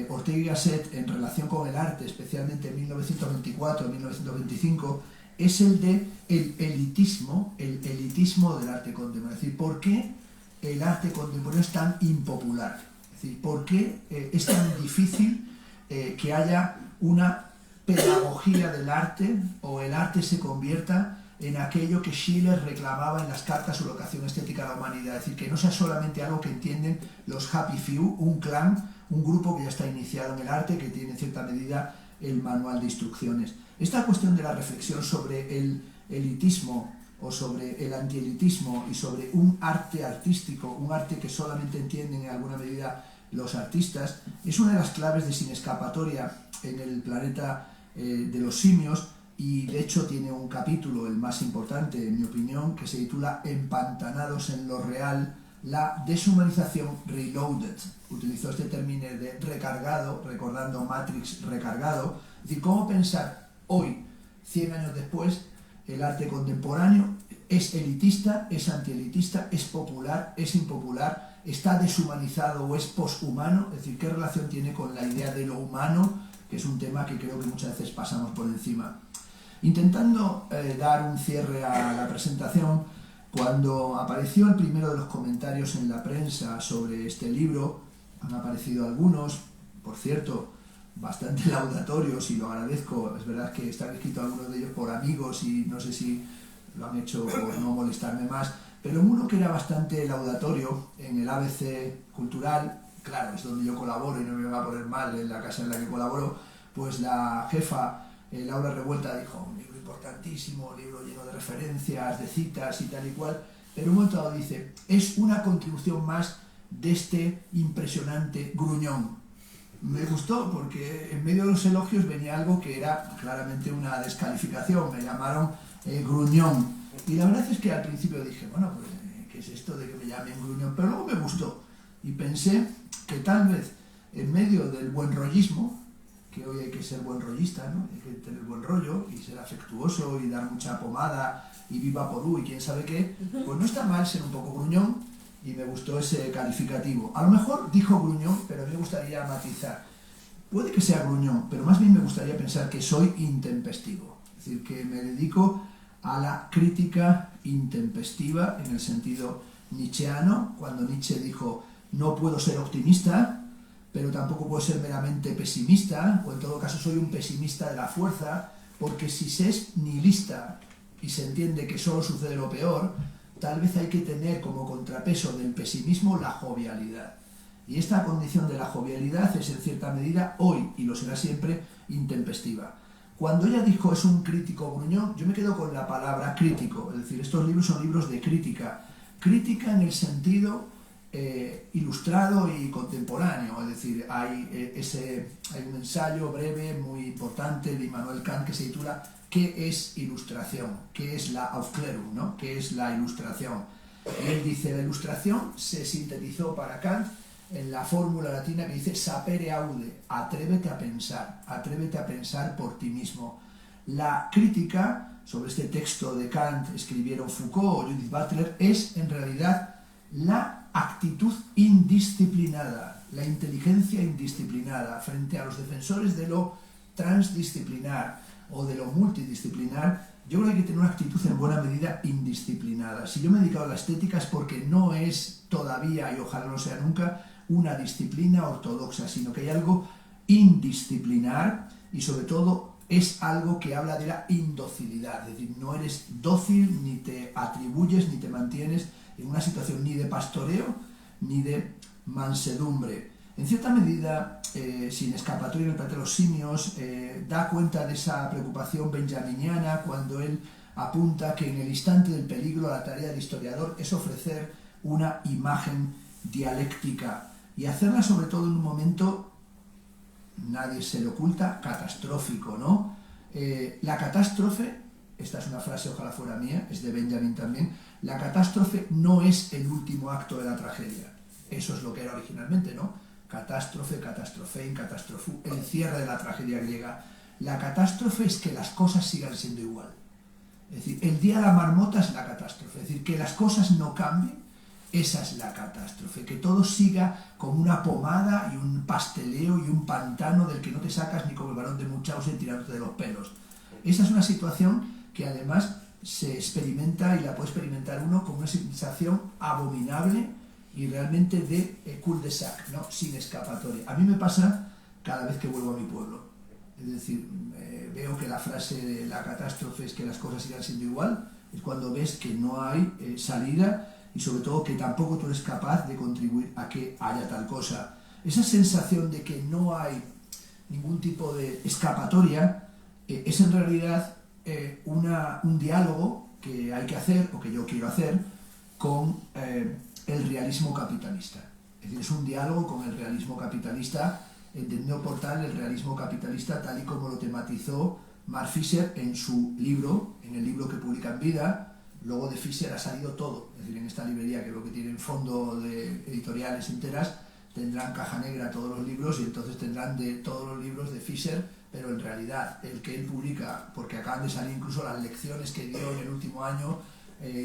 Ortega y Gasset en relación con el arte, especialmente en 1924-1925, es el de el elitismo del arte contemporáneo. Es decir, ¿por qué el arte contemporáneo es tan impopular? Es decir, ¿por qué es tan difícil que haya una pedagogía del arte o el arte se convierta en aquello que Schiller reclamaba en las cartas su vocación estética a la humanidad? Es decir, que no sea solamente algo que entienden los happy few, un clan, un grupo que ya está iniciado en el arte, que tiene en cierta medida el manual de instrucciones. Esta cuestión de la reflexión sobre el elitismo o sobre el antielitismo y sobre un arte artístico, un arte que solamente entienden en alguna medida los artistas, es una de las claves de sin escapatoria en el planeta de los simios, y de hecho tiene un capítulo, el más importante en mi opinión, que se titula Empantanados en lo real, la deshumanización reloaded. Utilizó este término de recargado, recordando Matrix recargado. Es decir, cómo pensar hoy, 100 años después, el arte contemporáneo es elitista, es antielitista, es popular, es impopular, está deshumanizado o es poshumano. Es decir, qué relación tiene con la idea de lo humano, que es un tema que creo que muchas veces pasamos por encima. Intentando dar un cierre a la presentación, cuando apareció el primero de los comentarios en la prensa sobre este libro, han aparecido algunos, por cierto, bastante laudatorios, y lo agradezco. Es verdad que están escritos algunos de ellos por amigos y no sé si lo han hecho por no molestarme más, pero uno que era bastante laudatorio en el ABC Cultural, claro, es donde yo colaboro y no me va a poner mal en la casa en la que colaboro, pues la jefa Laura Revuelta dijo: un libro importantísimo, un libro lleno de referencias, de citas y tal y cual, pero en un momento dado dice: es una contribución más de este impresionante gruñón. Me gustó porque en medio de los elogios venía algo que era claramente una descalificación. Me llamaron gruñón, y la verdad es que al principio dije: bueno, pues ¿qué es esto de que me llamen gruñón? Pero luego me gustó y pensé que tal vez en medio del buen rollismo, que hoy hay que ser buen rollista, ¿no? Hay que tener buen rollo y ser afectuoso y dar mucha pomada y viva Porú y quién sabe qué, pues no está mal ser un poco gruñón, y me gustó ese calificativo. A lo mejor dijo gruñón, pero a mí me gustaría matizar. Puede que sea gruñón, pero más bien me gustaría pensar que soy intempestivo. Es decir, que me dedico a la crítica intempestiva en el sentido nietzscheano, cuando Nietzsche dijo: no puedo ser optimista, pero tampoco puedo ser meramente pesimista, o en todo caso soy un pesimista de la fuerza, porque si se es nihilista y se entiende que solo sucede lo peor, tal vez hay que tener como contrapeso del pesimismo la jovialidad. Y esta condición de la jovialidad es en cierta medida hoy, y lo será siempre, intempestiva. Cuando ella dijo es un crítico gruñón, yo me quedo con la palabra crítico. Es decir, estos libros son libros de crítica. Crítica en el sentido ilustrado y contemporáneo. Es decir, hay un ensayo breve, muy importante, de Immanuel Kant, que se titula ¿Qué es ilustración? ¿Qué es la Aufklärung, ¿no? ¿Qué es la ilustración? Y él dice: la ilustración se sintetizó para Kant en la fórmula latina que dice sapere aude, atrévete a pensar por ti mismo. La crítica sobre este texto de Kant escribieron Foucault o Judith Butler, es en realidad la actitud indisciplinada, la inteligencia indisciplinada frente a los defensores de lo transdisciplinar, o de lo multidisciplinar, yo creo que hay que tener una actitud en buena medida indisciplinada. Si yo me he dedicado a la estética es porque no es todavía, y ojalá no sea nunca, una disciplina ortodoxa, sino que hay algo indisciplinar y sobre todo es algo que habla de la indocilidad, es decir, no eres dócil ni te atribuyes ni te mantienes en una situación ni de pastoreo ni de mansedumbre. En cierta medida, sin escapatoria en el planeta de los simios, da cuenta de esa preocupación benjaminiana cuando él apunta que en el instante del peligro la tarea del historiador es ofrecer una imagen dialéctica y hacerla sobre todo en un momento, nadie se le oculta, catastrófico, ¿no? La catástrofe, esta es una frase, ojalá fuera mía, es de Benjamin también, la catástrofe no es el último acto de la tragedia, eso es lo que era originalmente, ¿no? Catástrofe, catástrofein, catastrofu, el cierre de la tragedia griega. La catástrofe es que las cosas sigan siendo igual. Es decir, el día de la marmota es la catástrofe. Es decir, que las cosas no cambien, esa es la catástrofe. Que todo siga como una pomada y un pasteleo y un pantano del que no te sacas ni como el varón de Munchausen tirándote de los pelos. Esa es una situación que además se experimenta y la puede experimentar uno como una sensación abominable y realmente de cul-de-sac, ¿no? Sin escapatoria. A mí me pasa cada vez que vuelvo a mi pueblo. Es decir, veo que la frase de la catástrofe es que las cosas sigan siendo igual, es cuando ves que no hay salida y sobre todo que tampoco tú eres capaz de contribuir a que haya tal cosa. Esa sensación de que no hay ningún tipo de escapatoria es en realidad un diálogo que hay que hacer, o que yo quiero hacer, con el realismo capitalista. Es decir, es un diálogo con el realismo capitalista, entendiendo por tal el realismo capitalista tal y como lo tematizó Mark Fisher en su libro, en el libro que publica en vida. Luego de Fisher ha salido todo, es decir, en esta librería, que es lo que tienen fondo de editoriales enteras, tendrán caja negra todos los libros y entonces tendrán de todos los libros de Fisher, pero en realidad el que él publica, porque acaban de salir incluso las lecciones que dio en el último año,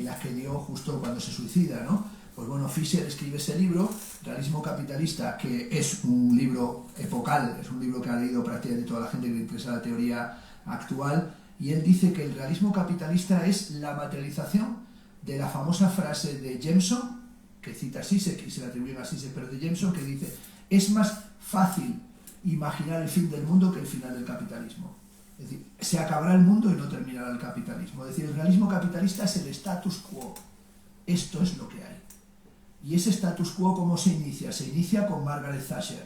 las que dio justo cuando se suicida, ¿no? Pues bueno, Fisher escribe ese libro, Realismo Capitalista, que es un libro epocal, es un libro que ha leído prácticamente toda la gente que le interesa la teoría actual, y él dice que el realismo capitalista es la materialización de la famosa frase de Jameson, que cita Zizek y se la atribuyen a Zizek, pero de Jameson, que dice: es más fácil imaginar el fin del mundo que el final del capitalismo. Es decir, se acabará el mundo y no terminará el capitalismo. Es decir, el realismo capitalista es el status quo. Esto es lo que hay. Y ese status quo, ¿cómo se inicia? Se inicia con Margaret Thatcher.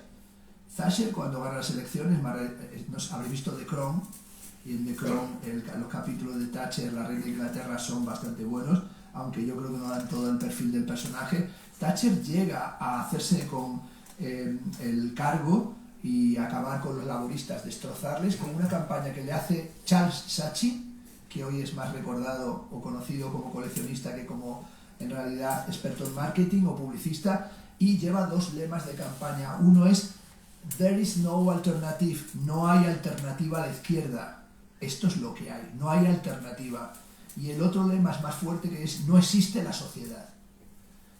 Thatcher, cuando gana las elecciones, nos habréis visto The Crown, y en The Crown los capítulos de Thatcher, la reina de Inglaterra, son bastante buenos, aunque yo creo que no dan todo el perfil del personaje. Thatcher llega a hacerse con el cargo y acabar con los laboristas, destrozarles, con una campaña que le hace Charles Saatchi, que hoy es más recordado o conocido como coleccionista que como en realidad experto en marketing o publicista, y lleva dos lemas de campaña. Uno es "There is no alternative", no hay alternativa a la izquierda. Esto es lo que hay, no hay alternativa. Y el otro lema es más fuerte, que es "no existe la sociedad".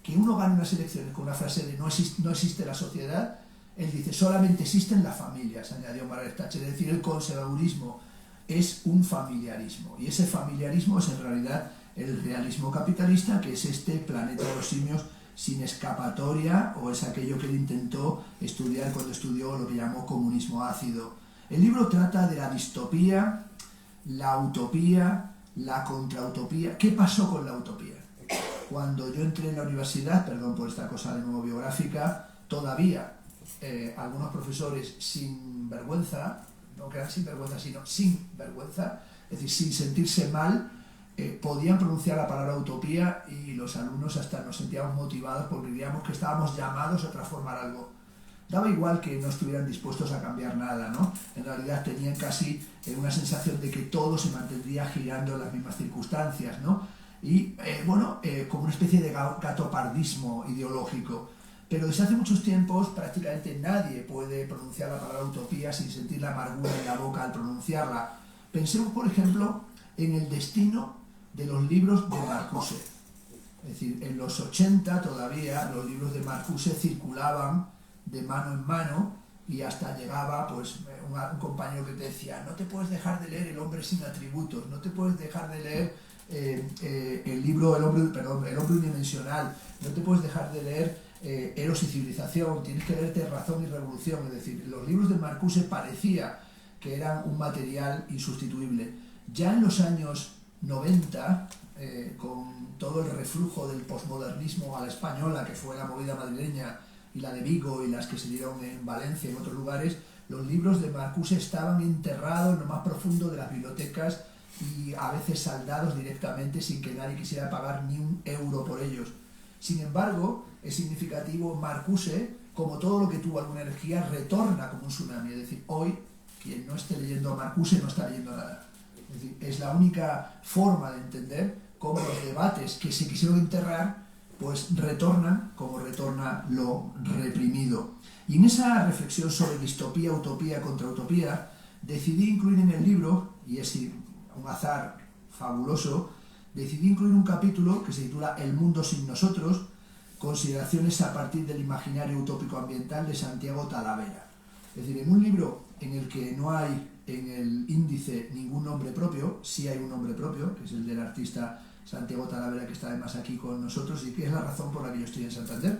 Que uno gane unas elecciones con una frase de no existe la sociedad, él dice solamente existen las familias, añadió Margaret Thatcher. Es decir, el conservadurismo es un familiarismo, y ese familiarismo es en realidad el realismo capitalista, que es este planeta de los simios sin escapatoria, o es aquello que él intentó estudiar cuando estudió lo que llamó comunismo ácido. El libro trata de la distopía, la utopía, la contrautopía. ¿Qué pasó con la utopía? Cuando yo entré en la universidad, perdón por esta cosa de nuevo biográfica, todavía algunos profesores sin vergüenza, no que eran sin vergüenza, sino sin vergüenza, es decir, sin sentirse mal, podían pronunciar la palabra utopía, y los alumnos hasta nos sentíamos motivados porque creíamos que estábamos llamados a transformar algo. Daba igual que no estuvieran dispuestos a cambiar nada, ¿no? En realidad tenían casi una sensación de que todo se mantendría girando en las mismas circunstancias, ¿no? Y como una especie de gatopardismo ideológico. Pero desde hace muchos tiempos prácticamente nadie puede pronunciar la palabra utopía sin sentir la amargura en la boca al pronunciarla. Pensemos, por ejemplo, en el destino de los libros de Marcuse. Es decir, en los 80 todavía los libros de Marcuse circulaban de mano en mano, y hasta llegaba pues un compañero que te decía, no te puedes dejar de leer El hombre sin atributos, no te puedes dejar de leer el libro El hombre unidimensional, no te puedes dejar de leer Eros y civilización, tienes que leerte Razón y revolución. Es decir, los libros de Marcuse parecía que eran un material insustituible. Ya en los años 90, con todo el reflujo del posmodernismo a la española, que fue la movida madrileña y la de Vigo y las que se dieron en Valencia y en otros lugares, los libros de Marcuse estaban enterrados en lo más profundo de las bibliotecas y a veces saldados directamente sin que nadie quisiera pagar ni un euro por ellos. Sin embargo, es significativo, Marcuse, como todo lo que tuvo alguna energía, retorna como un tsunami. Es decir, hoy, quien no esté leyendo a Marcuse no está leyendo nada. Es decir, es la única forma de entender cómo los debates que se quisieron enterrar pues retornan como retorna lo reprimido. Y en esa reflexión sobre distopía, utopía contra utopía, decidí incluir en el libro, y es un azar fabuloso, decidí incluir un capítulo que se titula El mundo sin nosotros, consideraciones a partir del imaginario utópico ambiental de Santiago Talavera. Es decir, en un libro en el que no hay en el índice ningún nombre propio, sí hay un nombre propio, que es el del artista Santiago Talavera, que está además aquí con nosotros y que es la razón por la que yo estoy en Santander.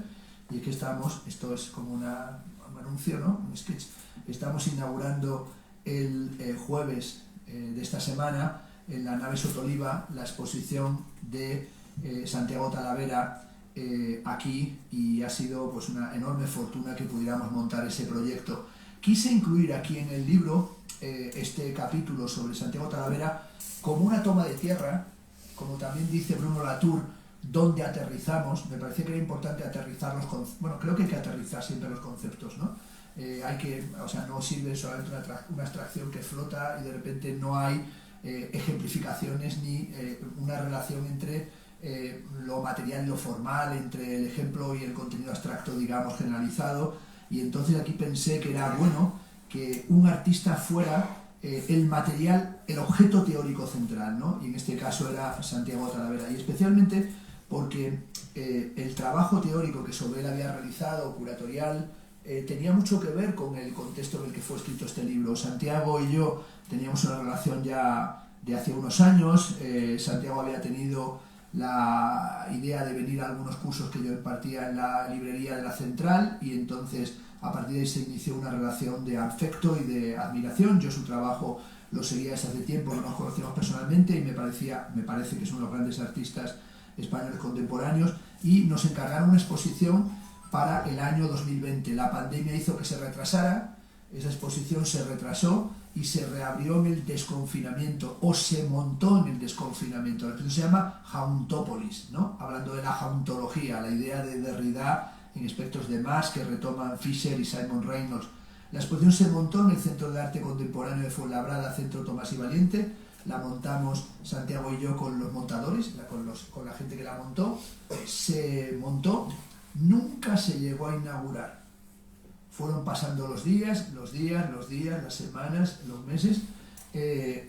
Y es que estamos, esto es como un anuncio, ¿no? Un sketch. Estamos inaugurando el jueves de esta semana en la nave Sotoliva la exposición de Santiago Talavera aquí, y ha sido pues una enorme fortuna que pudiéramos montar ese proyecto. Quise incluir aquí en el libro este capítulo sobre Santiago Talavera como una toma de tierra, como también dice Bruno Latour, donde aterrizamos. Me parecía que era importante aterrizar los conceptos. Bueno, creo que hay que aterrizar siempre los conceptos, ¿no? No sirve solamente una abstracción que flota y de repente no hay ejemplificaciones ni una relación entre lo material y lo formal, entre el ejemplo y el contenido abstracto, digamos, generalizado. Y entonces aquí pensé que era bueno que un artista fuera el material, el objeto teórico central, ¿no? Y en este caso era Santiago Talavera, y especialmente porque el trabajo teórico que sobre él había realizado, curatorial, tenía mucho que ver con el contexto en el que fue escrito este libro. Santiago y yo teníamos una relación ya de hace unos años. Santiago había tenido la idea de venir a algunos cursos que yo impartía en la librería de la Central, y entonces a partir de ahí se inició una relación de afecto y de admiración. Yo su trabajo lo seguía desde hace tiempo, no nos conocíamos personalmente, y me parece que es uno de los grandes artistas españoles contemporáneos, y nos encargaron una exposición para el año 2020. La pandemia hizo que se retrasara, esa exposición se retrasó y se reabrió en el desconfinamiento, o se montó en el desconfinamiento. La exposición se llama Jauntópolis, ¿no? Hablando de la jauntología, la idea de Derrida en Espectros de Más, que retoman Fisher y Simon Reynolds. La exposición se montó en el Centro de Arte Contemporáneo de Fuenlabrada, Centro Tomás y Valiente. La montamos Santiago y yo con los montadores, con la gente que la montó. Se montó, nunca se llegó a inaugurar. Fueron pasando los días, las semanas, los meses.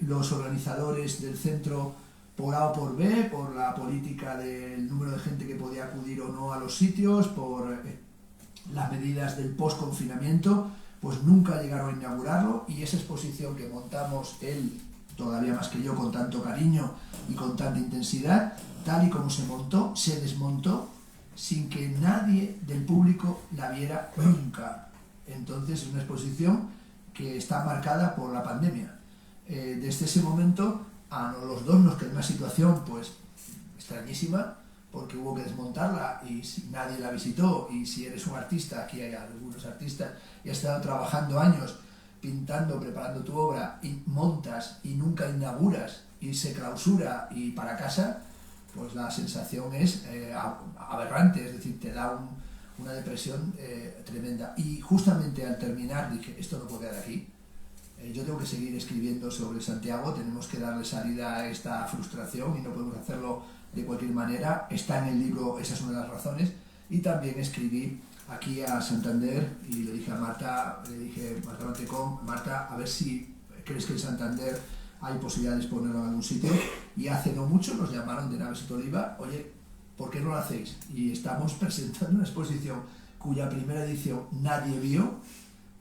Los organizadores del centro, por A o por B, por la política del número de gente que podía acudir o no a los sitios, por las medidas del post-confinamiento, pues nunca llegaron a inaugurarlo. Y esa exposición que montamos él, todavía más que yo, con tanto cariño y con tanta intensidad, tal y como se montó, se desmontó sin que nadie del público la viera nunca. Entonces es una exposición que está marcada por la pandemia. Desde ese momento a los dos nos quedó una situación pues extrañísima, porque hubo que desmontarla y nadie la visitó. Y si eres un artista, aquí hay algunos artistas, y has estado trabajando años pintando, preparando tu obra, y montas y nunca inauguras y se clausura y para casa, pues la sensación es aberrante, es decir, te da una depresión tremenda. Y justamente al terminar dije, esto no puede quedar aquí. Yo tengo que seguir escribiendo sobre Santiago, tenemos que darle salida a esta frustración y no podemos hacerlo de cualquier manera. Está en el libro, esa es una de las razones. Y también escribí aquí a Santander y le dije a Marta, Marta Mantecón, Marta, a ver si crees que en Santander hay posibilidad de exponerlo en algún sitio. Y hace no mucho nos llamaron de Nave Sotoliva, oye, ¿por qué no lo hacéis? Y estamos presentando una exposición cuya primera edición nadie vio,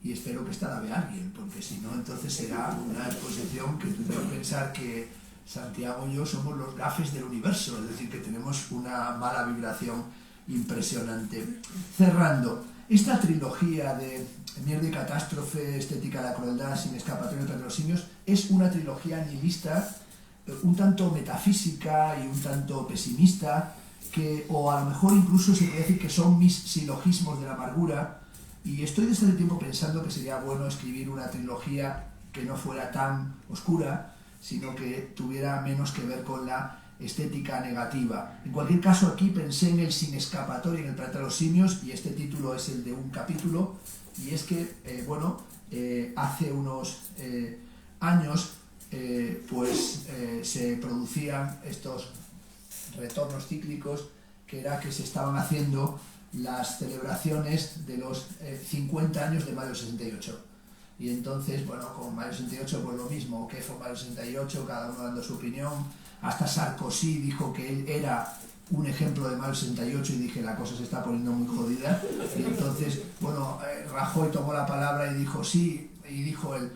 y espero que esta la vea alguien, porque si no, entonces será una exposición que tú debes pensar que Santiago y yo somos los gafes del universo, es decir, que tenemos una mala vibración impresionante. Cerrando, esta trilogía de Mierda y Catástrofe, Estética de la Crueldad, Sin Escapatoria entre los Simios, es una trilogía nihilista, un tanto metafísica y un tanto pesimista, o a lo mejor incluso se puede decir que son mis silogismos de la amargura, y estoy desde hace tiempo pensando que sería bueno escribir una trilogía que no fuera tan oscura, sino que tuviera menos que ver con la estética negativa. En cualquier caso, aquí pensé en el Sin Escapatoria en el planeta de los simios, y este título es el de un capítulo, y es que, hace unos años se producían estos retornos cíclicos, que era que se estaban haciendo las celebraciones de los 50 años de Mayo 68. Y entonces, bueno, con Mayo 68 pues lo mismo, que fue Mayo 68, cada uno dando su opinión. Hasta Sarkozy dijo que él era un ejemplo de Mayo 68 y dije, la cosa se está poniendo muy jodida. Y entonces, bueno, Rajoy tomó la palabra y dijo sí, y dijo él,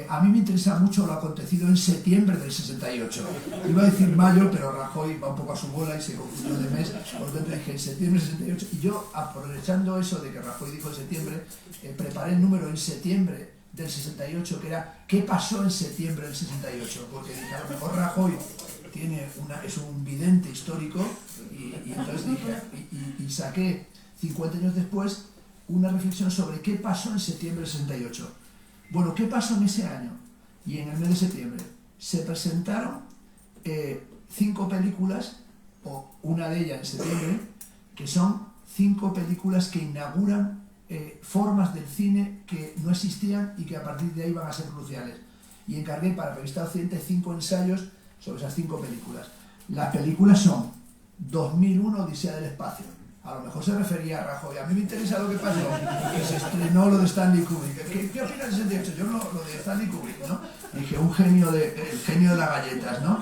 a mí me interesa mucho lo acontecido en septiembre del 68. Iba a decir mayo, pero Rajoy va un poco a su bola y se confundió de mes. Por lo tanto dije en septiembre del 68. Y yo, aprovechando eso de que Rajoy dijo en septiembre, preparé el número en septiembre del 68, que era ¿qué pasó en septiembre del 68? Porque dije, a lo mejor Rajoy es un vidente histórico, y entonces dije, y saqué 50 años después una reflexión sobre qué pasó en septiembre del 68. Bueno, ¿qué pasó en ese año? Y en el mes de septiembre se presentaron 5 películas, o una de ellas en septiembre, que son 5 películas que inauguran formas del cine que no existían y que a partir de ahí van a ser cruciales. Y encargué para la revista Occidente 5 ensayos sobre esas 5 películas. Las películas son 2001, Odisea del Espacio. A lo mejor se refería a Rajoy. A mí me interesa lo que pasó, que se estrenó lo de Stanley Kubrick. ¿Qué opinas del 68? Yo lo de Stanley Kubrick, ¿no? Dije, el genio de las galletas, ¿no?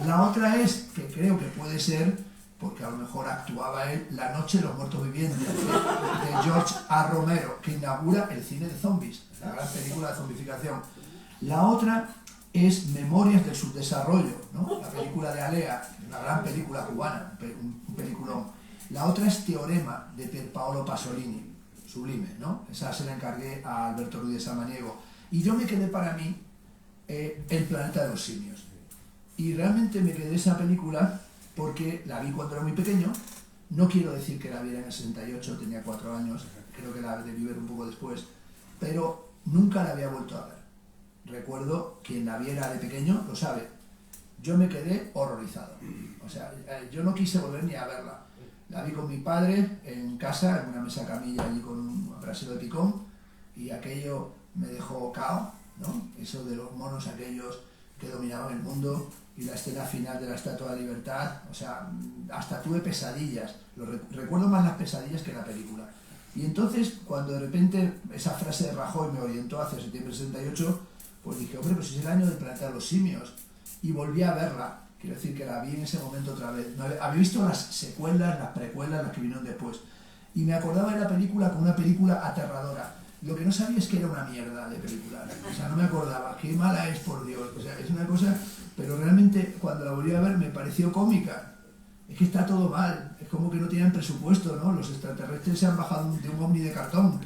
La otra es, que creo que puede ser, porque a lo mejor actuaba él, La Noche de los Muertos Vivientes, de George A. Romero, que inaugura el cine de zombies, la gran película de zombificación. La otra es Memorias del Subdesarrollo, ¿no? La película de Alea, una gran película cubana, un peliculón. La otra es Teorema, de Pierpaolo Pasolini, sublime, ¿no? Esa se la encargué a Alberto Ruiz de Samaniego. Y yo me quedé para mí El Planeta de los Simios. Y realmente me quedé esa película porque la vi cuando era muy pequeño. No quiero decir que la viera en el 68, tenía 4 años, creo que la debí ver un poco después, pero nunca la había vuelto a ver. Recuerdo, quien la viera de pequeño lo sabe, yo me quedé horrorizado. O sea, yo no quise volver ni a verla. La vi con mi padre en casa, en una mesa camilla allí con un brasero de picón, y aquello me dejó cao, ¿no? Eso de los monos aquellos que dominaban el mundo, y la escena final de la Estatua de la Libertad, o sea, hasta tuve pesadillas. Recuerdo más las pesadillas que la película. Y entonces, cuando de repente esa frase de Rajoy me orientó hacia septiembre del 68, pues dije, hombre, pues es el año del Planeta de los Simios, y volví a verla. Quiero decir que la vi en ese momento otra vez. Había visto las secuelas, las precuelas, las que vinieron después. Y me acordaba de la película como una película aterradora. Lo que no sabía es que era una mierda de película. O sea, no me acordaba. Qué mala es, por Dios. O sea, es una cosa... Pero realmente, cuando la volví a ver, me pareció cómica. Es que está todo mal. Es como que no tienen presupuesto, ¿no? Los extraterrestres se han bajado de un ovni de cartón.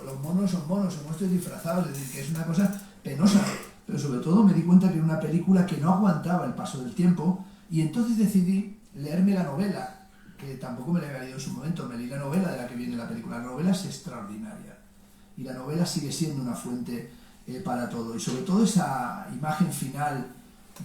Los monos son monstruos disfrazados. Es decir, que es una cosa penosa. Pero sobre todo me di cuenta que era una película que no aguantaba el paso del tiempo, y entonces decidí leerme la novela, que tampoco me la había leído en su momento. Me leí la novela de la que viene la película. La novela es extraordinaria, y la novela sigue siendo una fuente para todo, y sobre todo esa imagen final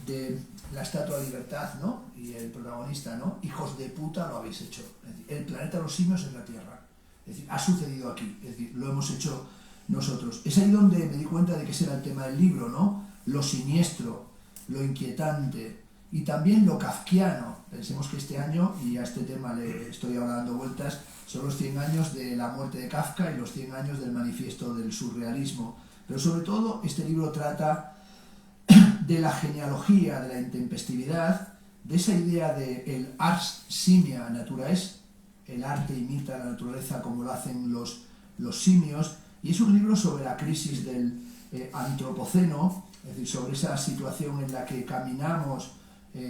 de la Estatua de Libertad, ¿no? Y el protagonista, ¿no? Hijos de puta, lo habéis hecho. Es decir, el planeta de los simios es la Tierra. Es decir, ha sucedido aquí, es decir, lo hemos hecho nosotros. Es ahí donde me di cuenta de que ese era el tema del libro, ¿no? Lo siniestro, lo inquietante y también lo kafkiano. Pensemos que este año, y a este tema le estoy ahora dando vueltas, son los 100 años de la muerte de Kafka y los 100 años del manifiesto del surrealismo. Pero sobre todo este libro trata de la genealogía, de la intempestividad, de esa idea de el ars simia naturae, el arte imita la naturaleza como lo hacen los simios, y es un libro sobre la crisis del antropoceno, es decir, sobre esa situación en la que caminamos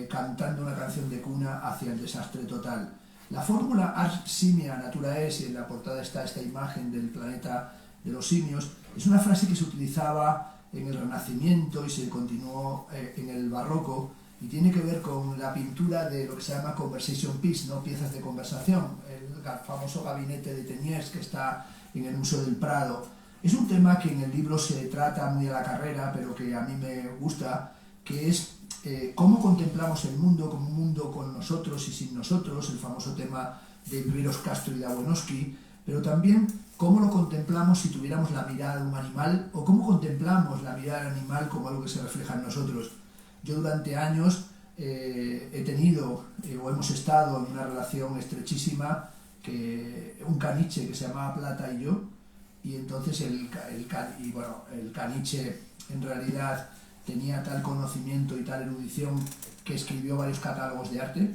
cantando una canción de cuna hacia el desastre total. La fórmula Ars Simia Natura Es, y en la portada está esta imagen del planeta de los simios, es una frase que se utilizaba en el Renacimiento y se continuó en el Barroco, y tiene que ver con la pintura de lo que se llama conversation piece, ¿no? Piezas de conversación, el famoso gabinete de Teniers que está en el Museo del Prado. Es un tema que en el libro se trata muy a la carrera, pero que a mí me gusta, que es cómo contemplamos el mundo como un mundo con nosotros y sin nosotros, el famoso tema de Riveros Castro y Dabuenoski, pero también cómo lo contemplamos si tuviéramos la mirada de un animal, o cómo contemplamos la mirada del animal como algo que se refleja en nosotros. Yo durante años he tenido o hemos estado en una relación estrechísima, un caniche que se llamaba Plata y yo, y entonces el caniche en realidad tenía tal conocimiento y tal erudición que escribió varios catálogos de arte.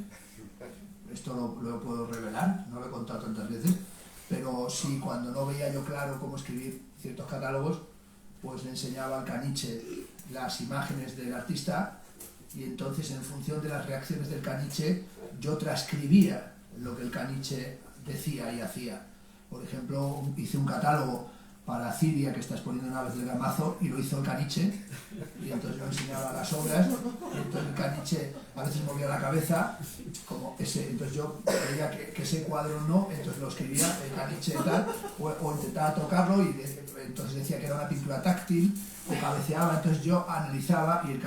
Esto lo puedo revelar, no lo he contado tantas veces, pero sí, cuando no veía yo claro cómo escribir ciertos catálogos, pues le enseñaba al caniche las imágenes del artista, y entonces en función de las reacciones del caniche yo transcribía lo que el caniche decía y hacía. Por ejemplo, hice un catálogo para Ciria que está exponiendo Naves del Gamazo, y lo hizo el caniche, y entonces yo enseñaba las obras, y entonces el caniche a veces movía la cabeza como ese, entonces yo veía que ese cuadro no, entonces lo escribía el caniche y tal, o intentaba tocarlo y entonces decía que era una pintura táctil, o cabeceaba, entonces yo analizaba, y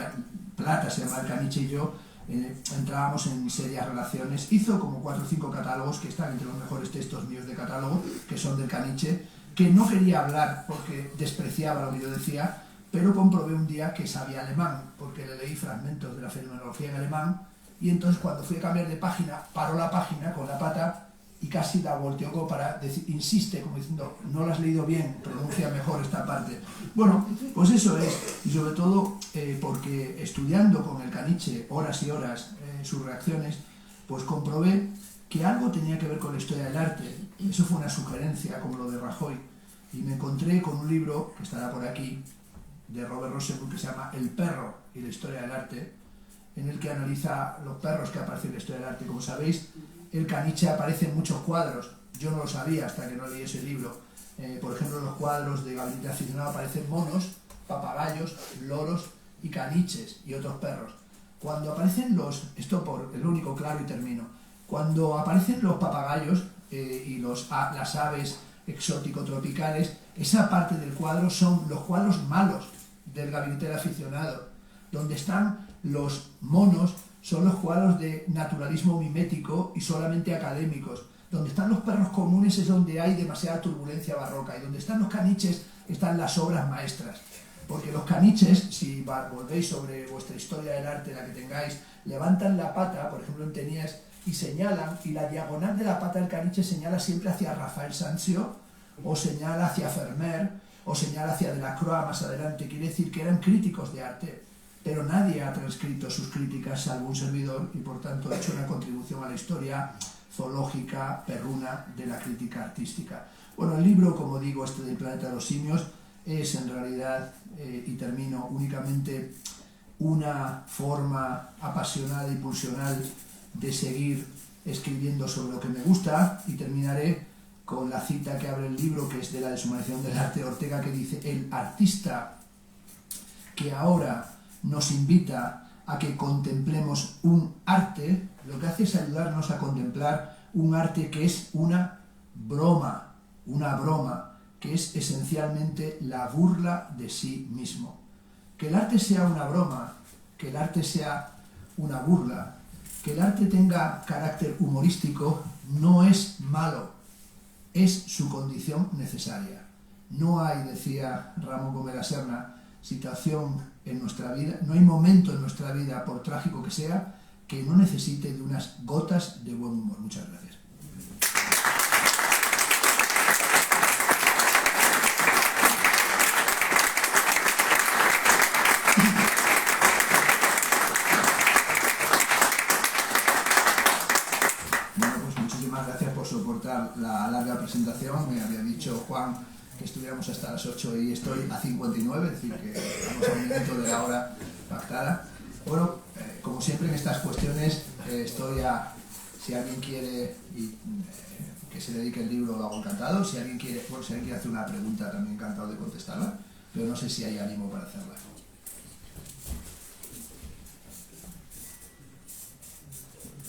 Plata se llama el caniche, y yo entrábamos en serias relaciones. Hizo como 4 o 5 catálogos que están entre los mejores textos míos de catálogo, que son del caniche, que no quería hablar porque despreciaba lo que yo decía, pero comprobé un día que sabía alemán, porque le leí fragmentos de la fenomenología en alemán, y entonces cuando fui a cambiar de página, paró la página con la pata y casi la volteó como para decir, insiste, como diciendo, no la has leído bien, pronuncia mejor esta parte. Bueno, pues eso es, y sobre todo porque estudiando con el caniche horas y horas sus reacciones, pues comprobé que algo tenía que ver con la historia del arte. Eso fue una sugerencia, como lo de Rajoy, y me encontré con un libro, que estará por aquí, de Robert Rosenburg, que se llama El perro y la historia del arte, en el que analiza los perros que aparecen en la historia del arte. Como sabéis, el caniche aparece en muchos cuadros, yo no lo sabía hasta que no leí ese libro. Por ejemplo, en los cuadros de Gabinete Aficionado aparecen monos, papagayos, loros y caniches y otros perros. Cuando aparecen esto por el único claro y termino, cuando aparecen los papagayos y las aves exótico-tropicales, esa parte del cuadro son los cuadros malos del Gabinete del Aficionado. Donde están los monos son los cuadros de naturalismo mimético y solamente académicos. Donde están los perros comunes es donde hay demasiada turbulencia barroca, y donde están los caniches están las obras maestras. Porque los caniches, si volvéis sobre vuestra historia del arte, la que tengáis, levantan la pata, por ejemplo en Teniers, y señalan, y la diagonal de la pata del caniche señala siempre hacia Rafael Sanzio, o señala hacia Vermeer, o señala hacia Delacroix más adelante. Quiere decir que eran críticos de arte, pero nadie ha transcrito sus críticas salvo un servidor, y por tanto ha hecho una contribución a la historia zoológica, perruna, de la crítica artística. Bueno, el libro, como digo, este del Planeta de los Simios, es en realidad, y termino, únicamente una forma apasionada y pulsional de seguir escribiendo sobre lo que me gusta, y terminaré con la cita que abre el libro, que es de la Deshumanización del arte de Ortega, que dice: el artista que ahora nos invita a que contemplemos un arte, lo que hace es ayudarnos a contemplar un arte que es una broma, que es esencialmente la burla de sí mismo. Que el arte sea una broma, que el arte sea una burla, que el arte tenga carácter humorístico, no es malo, es su condición necesaria. No hay, decía Ramón Gómez la Serna, situación en nuestra vida, no hay momento en nuestra vida, por trágico que sea, que no necesite de unas gotas de buen humor. Muchas gracias. Bueno, pues muchísimas gracias por soportar la larga presentación. Me había dicho Juan que estuviéramos hasta las 8 y estoy a 59, es decir, que estamos a un minuto de la hora pactada. Bueno, como siempre en estas cuestiones estoy a... Si alguien quiere que se dedique el libro, lo hago encantado. Si alguien quiere, bueno, si alguien quiere hacer una pregunta, también encantado de contestarla, pero no sé si hay ánimo para hacerla.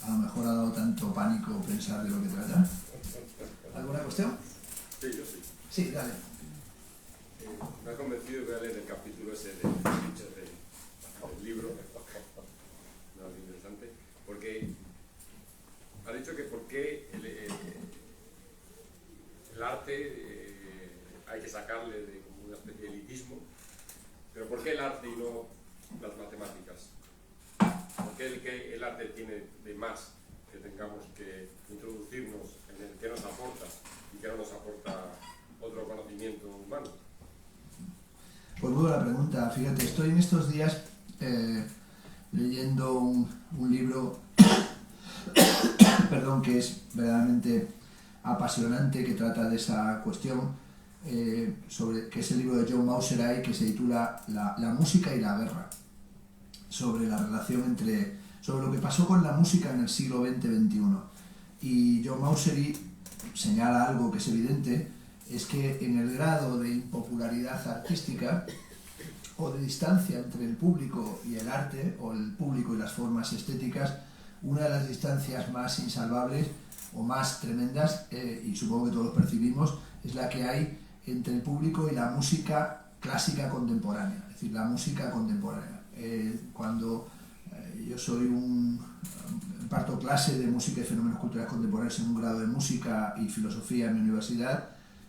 A lo mejor ha dado tanto pánico pensar de lo que trata. ¿Alguna cuestión? Sí, yo sí. Sí, dale. Me ha convencido que voy a leer el capítulo ese del libro. No, es interesante. Porque ha dicho que por qué el arte hay que sacarle de como una especie de elitismo, pero ¿por qué el arte y no las matemáticas? ¿Por qué el arte tiene de más que tengamos que introducirnos en el que nos aporta y que no nos aporta otro conocimiento humano? Pues muy buena pregunta. Fíjate, estoy en estos días leyendo un libro perdón, que es verdaderamente apasionante, que trata de esa cuestión, que es el libro de John Mauseray, que se titula La música y la guerra, sobre la relación sobre lo que pasó con la música en el siglo XX-XXI. Y John Mauseray señala algo que es evidente, es que en el grado de impopularidad artística o de distancia entre el público y el arte, o el público y las formas estéticas, una de las distancias más insalvables o más tremendas, y supongo que todos lo percibimos, es la que hay entre el público y la música clásica contemporánea, es decir, la música contemporánea. Cuando yo imparto clase de música y fenómenos culturales contemporáneos en un grado de música y filosofía en mi universidad,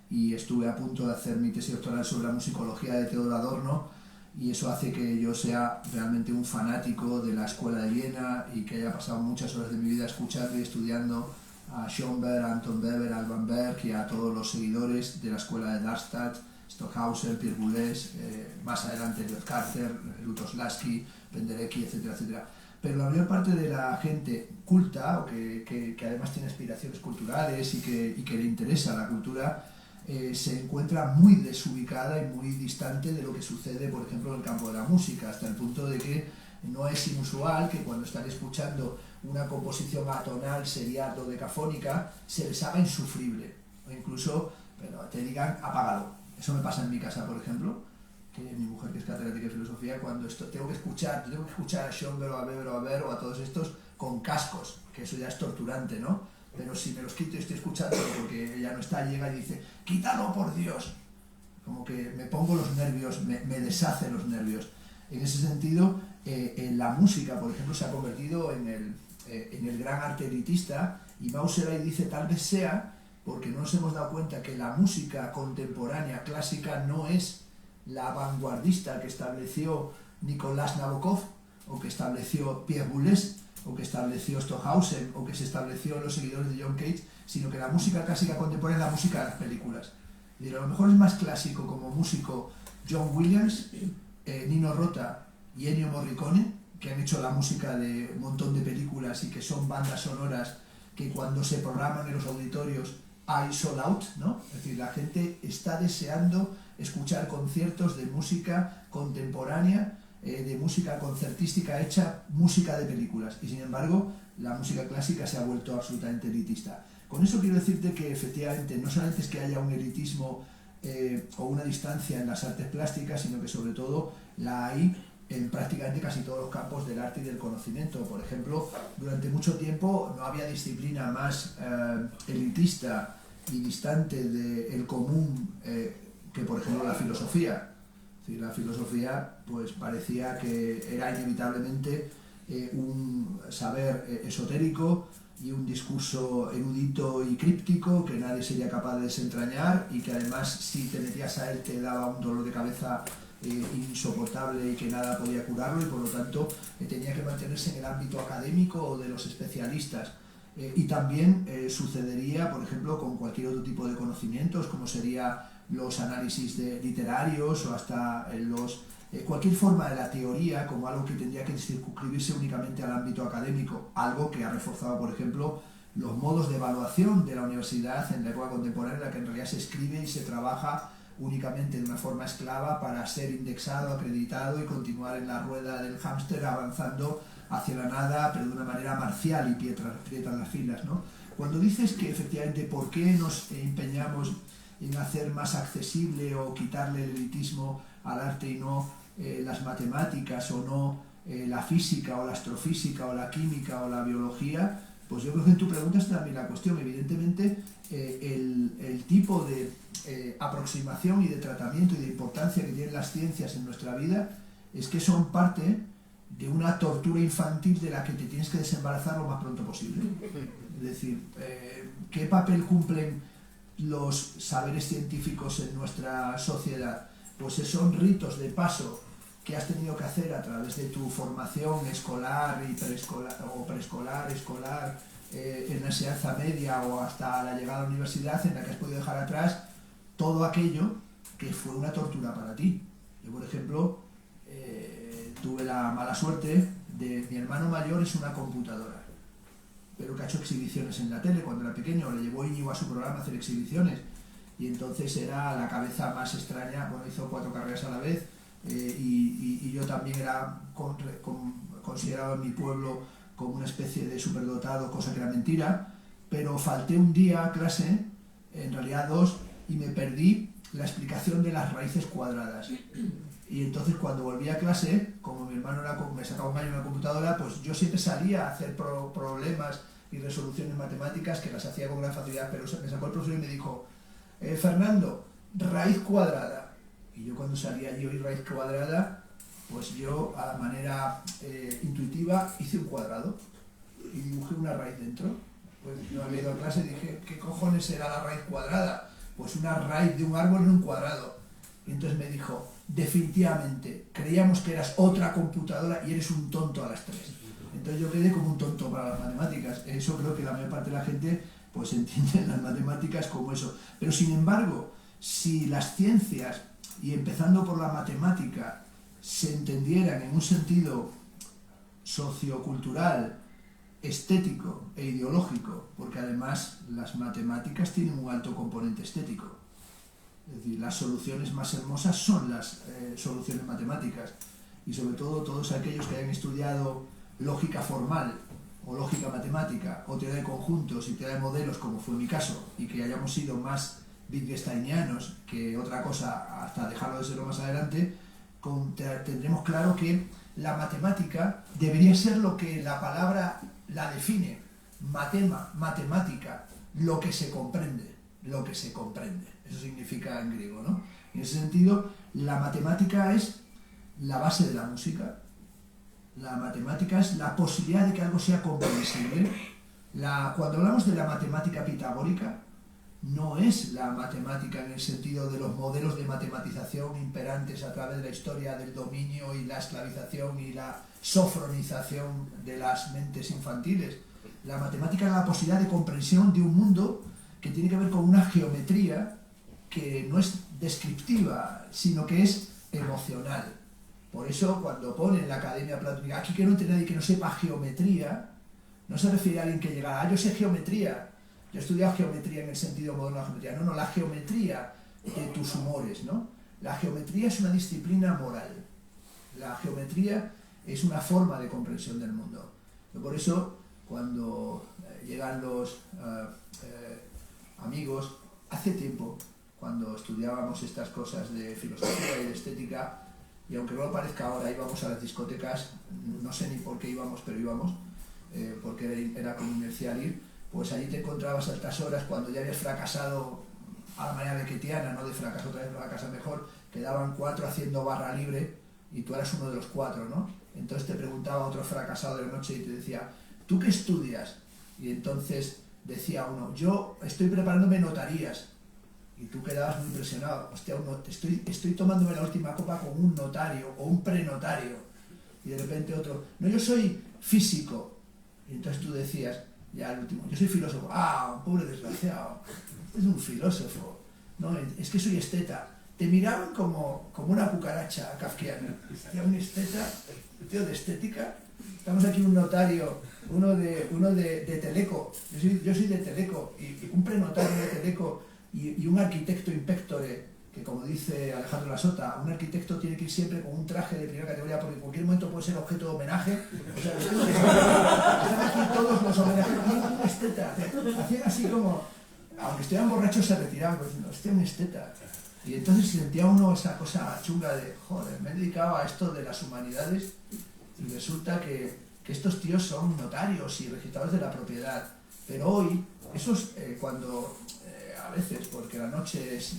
y estuve a punto de hacer mi tesis doctoral sobre la musicología de Theodor Adorno, y eso hace que yo sea realmente un fanático de la Escuela de Viena y que haya pasado muchas horas de mi vida escuchando y estudiando a Schoenberg, a Anton Weber, a Alban Berg y a todos los seguidores de la Escuela de Darmstadt, Stockhausen, Pierre Boulez, más adelante Georg Carter, Lutosławski, Penderecki, etcétera, etcétera. Pero la mayor parte de la gente culta, o que además tiene aspiraciones culturales y que le interesa la cultura, se encuentra muy desubicada y muy distante de lo que sucede, por ejemplo, en el campo de la música, hasta el punto de que no es inusual que cuando están escuchando una composición atonal, serial o decafónica, se les haga insufrible, o incluso te digan apágalo. Eso me pasa en mi casa, por ejemplo, que mi mujer, que es catedrática de filosofía, cuando tengo que escuchar a Schoenberg o a Weber o a todos estos con cascos, que eso ya es torturante, ¿no? Pero si me los quito y estoy escuchando porque ella no está, llega y dice, quítalo por Dios. Como que me pongo los nervios, me deshace los nervios. En ese sentido, la música, por ejemplo, se ha convertido en el gran arte elitista, y Mauseray dice tal vez sea porque no nos hemos dado cuenta que la música contemporánea clásica no es la vanguardista que estableció Nicolás Nabokov, o que estableció Pierre Boulez, o que estableció Stockhausen, o que se estableció los seguidores de John Cage, sino que la música clásica contemporánea es la música de las películas. Y a lo mejor es más clásico como músico John Williams, Nino Rota y Ennio Morricone, que han hecho la música de un montón de películas y que son bandas sonoras que cuando se programan en los auditorios hay sold out, ¿no? Es decir, la gente está deseando escuchar conciertos de música contemporánea, de música concertística hecha, música de películas, y sin embargo la música clásica se ha vuelto absolutamente elitista. Con eso quiero decirte que efectivamente no solamente es que haya un elitismo o una distancia en las artes plásticas, sino que sobre todo la hay en prácticamente casi todos los campos del arte y del conocimiento. Por ejemplo, durante mucho tiempo no había disciplina más elitista y distante del común que, por ejemplo, la filosofía. La filosofía pues parecía que era inevitablemente un saber esotérico y un discurso erudito y críptico que nadie sería capaz de desentrañar, y que además si te metías a él te daba un dolor de cabeza insoportable y que nada podía curarlo, y por lo tanto tenía que mantenerse en el ámbito académico o de los especialistas. Y también sucedería, por ejemplo, con cualquier otro tipo de conocimientos, como sería los análisis literarios, o hasta cualquier forma de la teoría como algo que tendría que circunscribirse únicamente al ámbito académico, algo que ha reforzado, por ejemplo, los modos de evaluación de la universidad en la época contemporánea, en la que en realidad se escribe y se trabaja únicamente de una forma esclava para ser indexado, acreditado y continuar en la rueda del hámster avanzando hacia la nada, pero de una manera marcial y aprietan las filas, ¿no? Cuando dices que efectivamente por qué nos empeñamos en hacer más accesible o quitarle el elitismo al arte y no las matemáticas o no la física o la astrofísica o la química o la biología, pues yo creo que en tu pregunta está también la cuestión. Evidentemente el tipo de aproximación y de tratamiento y de importancia que tienen las ciencias en nuestra vida es que son parte de una tortura infantil de la que te tienes que desembarazar lo más pronto posible. Es decir, ¿qué papel cumplen los saberes científicos en nuestra sociedad? Pues son ritos de paso que has tenido que hacer a través de tu formación escolar y preescolar, escolar, en la enseñanza media o hasta la llegada a la universidad, en la que has podido dejar atrás todo aquello que fue una tortura para ti. Yo, por ejemplo, tuve la mala suerte de mi hermano mayor es una computadora, pero que ha hecho exhibiciones en la tele cuando era pequeño. Le llevó Íñigo a su programa a hacer exhibiciones y entonces era la cabeza más extraña. Bueno, hizo 4 carreras a la vez, y yo también era considerado en mi pueblo como una especie de superdotado, cosa que era mentira, pero falté un día a clase, en realidad 2, y me perdí la explicación de las raíces cuadradas. Y entonces cuando volví a clase, como mi hermano me sacaba un año en la computadora, pues yo siempre salía a hacer problemas y resoluciones matemáticas que las hacía con gran facilidad, pero me sacó el profesor y me dijo, Fernando, raíz cuadrada. Y yo cuando salía yo y raíz cuadrada, pues yo a manera intuitiva hice un cuadrado y dibujé una raíz dentro. Pues yo había ido a clase y dije, ¿qué cojones era la raíz cuadrada? Pues una raíz de un árbol en un cuadrado. Y entonces me dijo, definitivamente, creíamos que eras otra computadora y eres un tonto a las 3. Entonces yo quedé como un tonto para las matemáticas. Eso creo que la mayor parte de la gente pues entiende las matemáticas como eso. Pero sin embargo, si las ciencias, y empezando por la matemática, se entendieran en un sentido sociocultural, estético e ideológico, porque además las matemáticas tienen un alto componente estético. Es decir, las soluciones más hermosas son las soluciones matemáticas, y sobre todo todos aquellos que hayan estudiado lógica formal o lógica matemática o teoría de conjuntos y teoría de modelos, como fue mi caso, y que hayamos sido más wittgensteinianos que otra cosa hasta dejarlo de serlo más adelante, tendremos claro que la matemática debería ser lo que la palabra la define, matemática, lo que se comprende, eso significa en griego, ¿no? En ese sentido, la matemática es la base de la música, la matemática es la posibilidad de que algo sea comprensible. Cuando hablamos de la matemática pitagórica, no es la matemática en el sentido de los modelos de matematización imperantes a través de la historia del dominio y la esclavización y la sofronización de las mentes infantiles. La matemática es la posibilidad de comprensión de un mundo que tiene que ver con una geometría que no es descriptiva, sino que es emocional. Por eso cuando pone en la Academia Platónica, aquí que no entiende nadie que no sepa geometría, no se refiere a alguien que llega, yo sé geometría. Yo he estudiado geometría en el sentido moderno de la geometría. No, la geometría de tus humores, ¿no? La geometría es una disciplina moral. La geometría es una forma de comprensión del mundo. Y por eso, cuando llegan los amigos, hace tiempo, cuando estudiábamos estas cosas de filosofía y de estética, y aunque no lo parezca ahora, íbamos a las discotecas, no sé ni por qué íbamos, pero íbamos, porque era como inercial ir. Pues allí te encontrabas a altas horas cuando ya habías fracasado a la manera beckettiana, no de fracaso, otra vez fracasa mejor, quedaban 4 haciendo barra libre y tú eras uno de los 4, ¿no? Entonces te preguntaba otro fracasado de la noche y te decía, ¿tú qué estudias? Y entonces decía uno, yo estoy preparándome notarías. Y tú quedabas muy impresionado, hostia, estoy tomándome la última copa con un notario o un prenotario. Y de repente otro, no, yo soy físico. Y entonces tú decías, ya el último, yo soy filósofo. Ah, pobre desgraciado, este es un filósofo. No, es que soy esteta. Te miraban como una cucaracha kafkiana. Hacía un esteta, un tío de estética. Estamos aquí un notario, uno de Teleco. Yo soy de Teleco, y un prenotario de Teleco y un arquitecto inspectore que como dice Alejandro Lasota, un arquitecto tiene que ir siempre con un traje de primera categoría porque en cualquier momento puede ser objeto de homenaje. O sea, están aquí todos los homenajes, un esteta, hacían así como, aunque estuvieran borrachos se retiraban, pues no, este es un esteta. Y entonces sentía uno esa cosa chunga de, joder, me he dedicado a esto de las humanidades y resulta que estos tíos son notarios y registradores de la propiedad. Pero hoy, esos cuando a veces, porque la noche es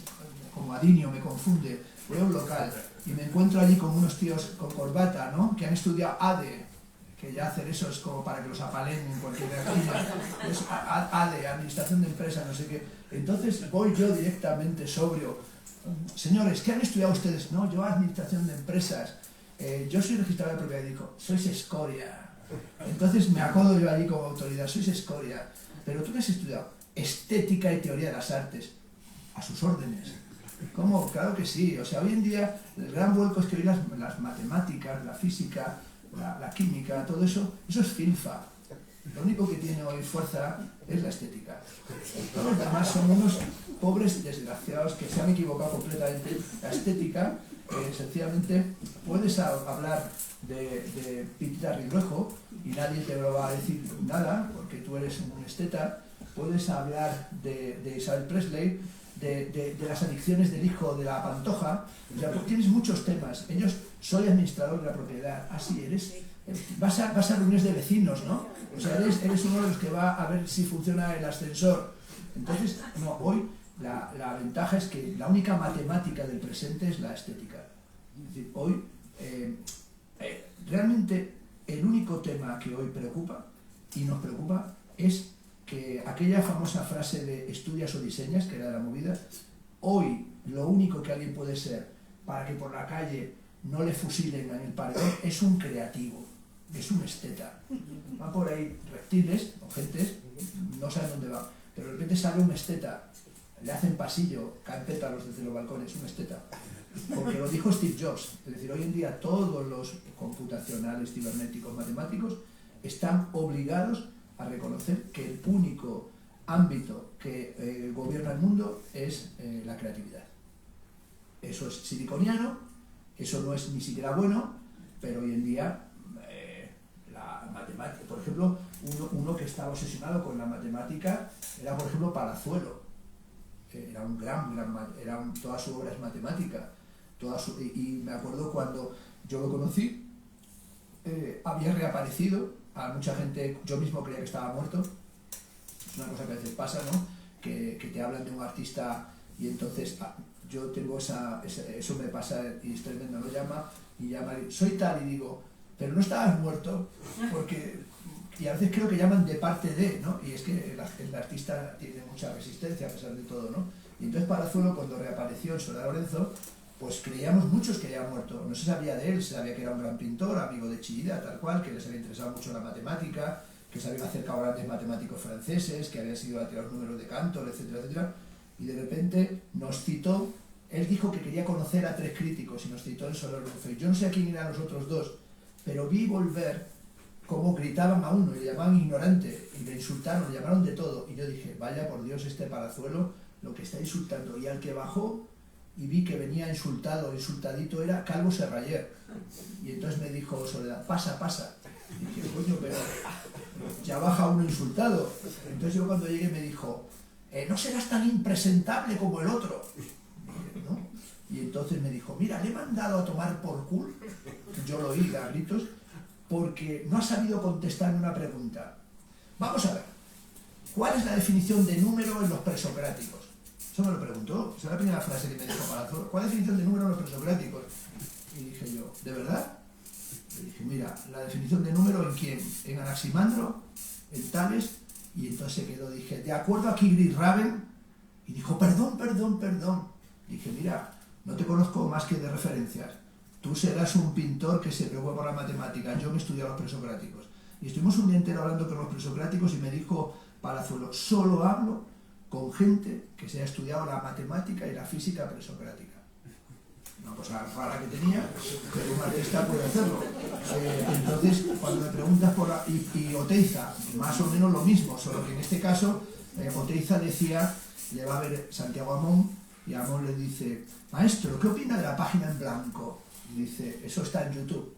como Adinio me confunde, voy a un local y me encuentro allí con unos tíos con corbata, ¿no? Que han estudiado ADE, que ya hacer eso es como para que los apalen en cualquier actividad, es ADE, Administración de Empresas, no sé qué. Entonces voy yo directamente sobrio. Señores, ¿qué han estudiado ustedes? No, yo Administración de Empresas. Yo soy registrador de propiedad y digo, sois escoria. Entonces me acodo yo allí como autoridad, sois escoria. Pero tú que has estudiado estética y teoría de las artes, a sus órdenes. ¿Cómo? Claro que sí. O sea, hoy en día el gran vuelco es que hoy las matemáticas, la física, la química, todo eso es filfa. Lo único que tiene hoy fuerza es la estética. Todos los demás son unos pobres desgraciados que se han equivocado completamente. La estética, sencillamente, puedes hablar de Pitita Ridruejo y nadie te lo va a decir nada, porque tú eres un esteta. Puedes hablar de Isabel Presley, de las adicciones del hijo de la Pantoja. O sea, tienes muchos temas. Ellos, soy administrador de la propiedad. Así eres. Vas a reuniones de vecinos, ¿no? O sea, eres uno de los que va a ver si funciona el ascensor. Entonces, no, hoy la ventaja es que la única matemática del presente es la estética. Es decir, hoy, realmente, el único tema que hoy preocupa, y nos preocupa, es que aquella famosa frase de estudias o diseñas, que era de la movida, hoy lo único que alguien puede ser para que por la calle no le fusilen en el paredón es un creativo, es un esteta. Van por ahí reptiles o gentes, no saben dónde va, pero de repente sale un esteta, le hacen pasillo, caen pétalos desde los balcones, un esteta. Porque lo dijo Steve Jobs, es decir, hoy en día todos los computacionales, cibernéticos, matemáticos están obligados a reconocer que el único ámbito que gobierna el mundo es la creatividad. Eso es siliconiano, eso no es ni siquiera bueno, pero hoy en día la matemática, por ejemplo, uno que estaba obsesionado con la matemática era, por ejemplo, Palazuelo. Era un toda su obra es matemática. Y me acuerdo cuando yo lo conocí, había reaparecido. A mucha gente, yo mismo creía que estaba muerto. Es una cosa que a veces pasa, ¿no? Que te hablan de un artista y entonces yo tengo eso me pasa y es tremendo, lo llama y soy tal y digo, pero no estabas muerto, porque y a veces creo que llaman de parte de, ¿no? Y es que el artista tiene mucha resistencia a pesar de todo, ¿no? Y entonces Palazuelo, cuando reapareció en Soledad Lorenzo, pues creíamos muchos que había muerto. No se sabía de él, se sabía que era un gran pintor, amigo de Chillida, tal cual, que les había interesado mucho la matemática, que se habían acercado a grandes matemáticos franceses, que había sido a tirar los números de Cantor, etcétera, etcétera. Y de repente nos citó, él dijo que quería conocer a 3 críticos y nos citó en Soledad Lorenzo. Yo no sé a quién eran los otros 2, pero vi volver cómo gritaban a uno y le llamaban ignorante y le insultaron, le llamaron de todo. Y yo dije, vaya por Dios, este Palazuelo lo que está insultando. Y al que bajó y vi que venía insultadito, era Calvo Serrayer. Y entonces me dijo Soledad, pasa. Y dije, coño, pero ya baja uno insultado. Entonces yo cuando llegué me dijo, no serás tan impresentable como el otro. Y dije, ¿no? Y entonces me dijo, mira, le he mandado a tomar por culo. Yo lo oí a gritos, porque no ha sabido contestarme una pregunta. Vamos a ver, ¿cuál es la definición de número en los presocráticos? Eso me lo preguntó, esa es la primera frase que me dijo Palazuelo. ¿Cuál es la definición de número en los presocráticos? Y dije yo, ¿de verdad? Le dije, mira, la definición de número ¿en quién? En Anaximandro, en Tales, y entonces se quedó, dije, de acuerdo a Kigri Raven, y dijo, perdón. Dije, mira, no te conozco más que de referencias. Tú serás un pintor que se preocupa por la matemática, yo me he estudiado los presocráticos. Y estuvimos un día entero hablando con los presocráticos y me dijo Palazuelo, solo hablo con gente que se ha estudiado la matemática y la física presocrática. Una cosa rara que tenía, pero un artista puede hacerlo. Entonces, cuando me preguntas por y Oteiza, más o menos lo mismo, solo que en este caso Oteiza decía, le va a ver Santiago Amón, y Amón le dice, maestro, ¿qué opina de la página en blanco? Y dice, eso está en YouTube.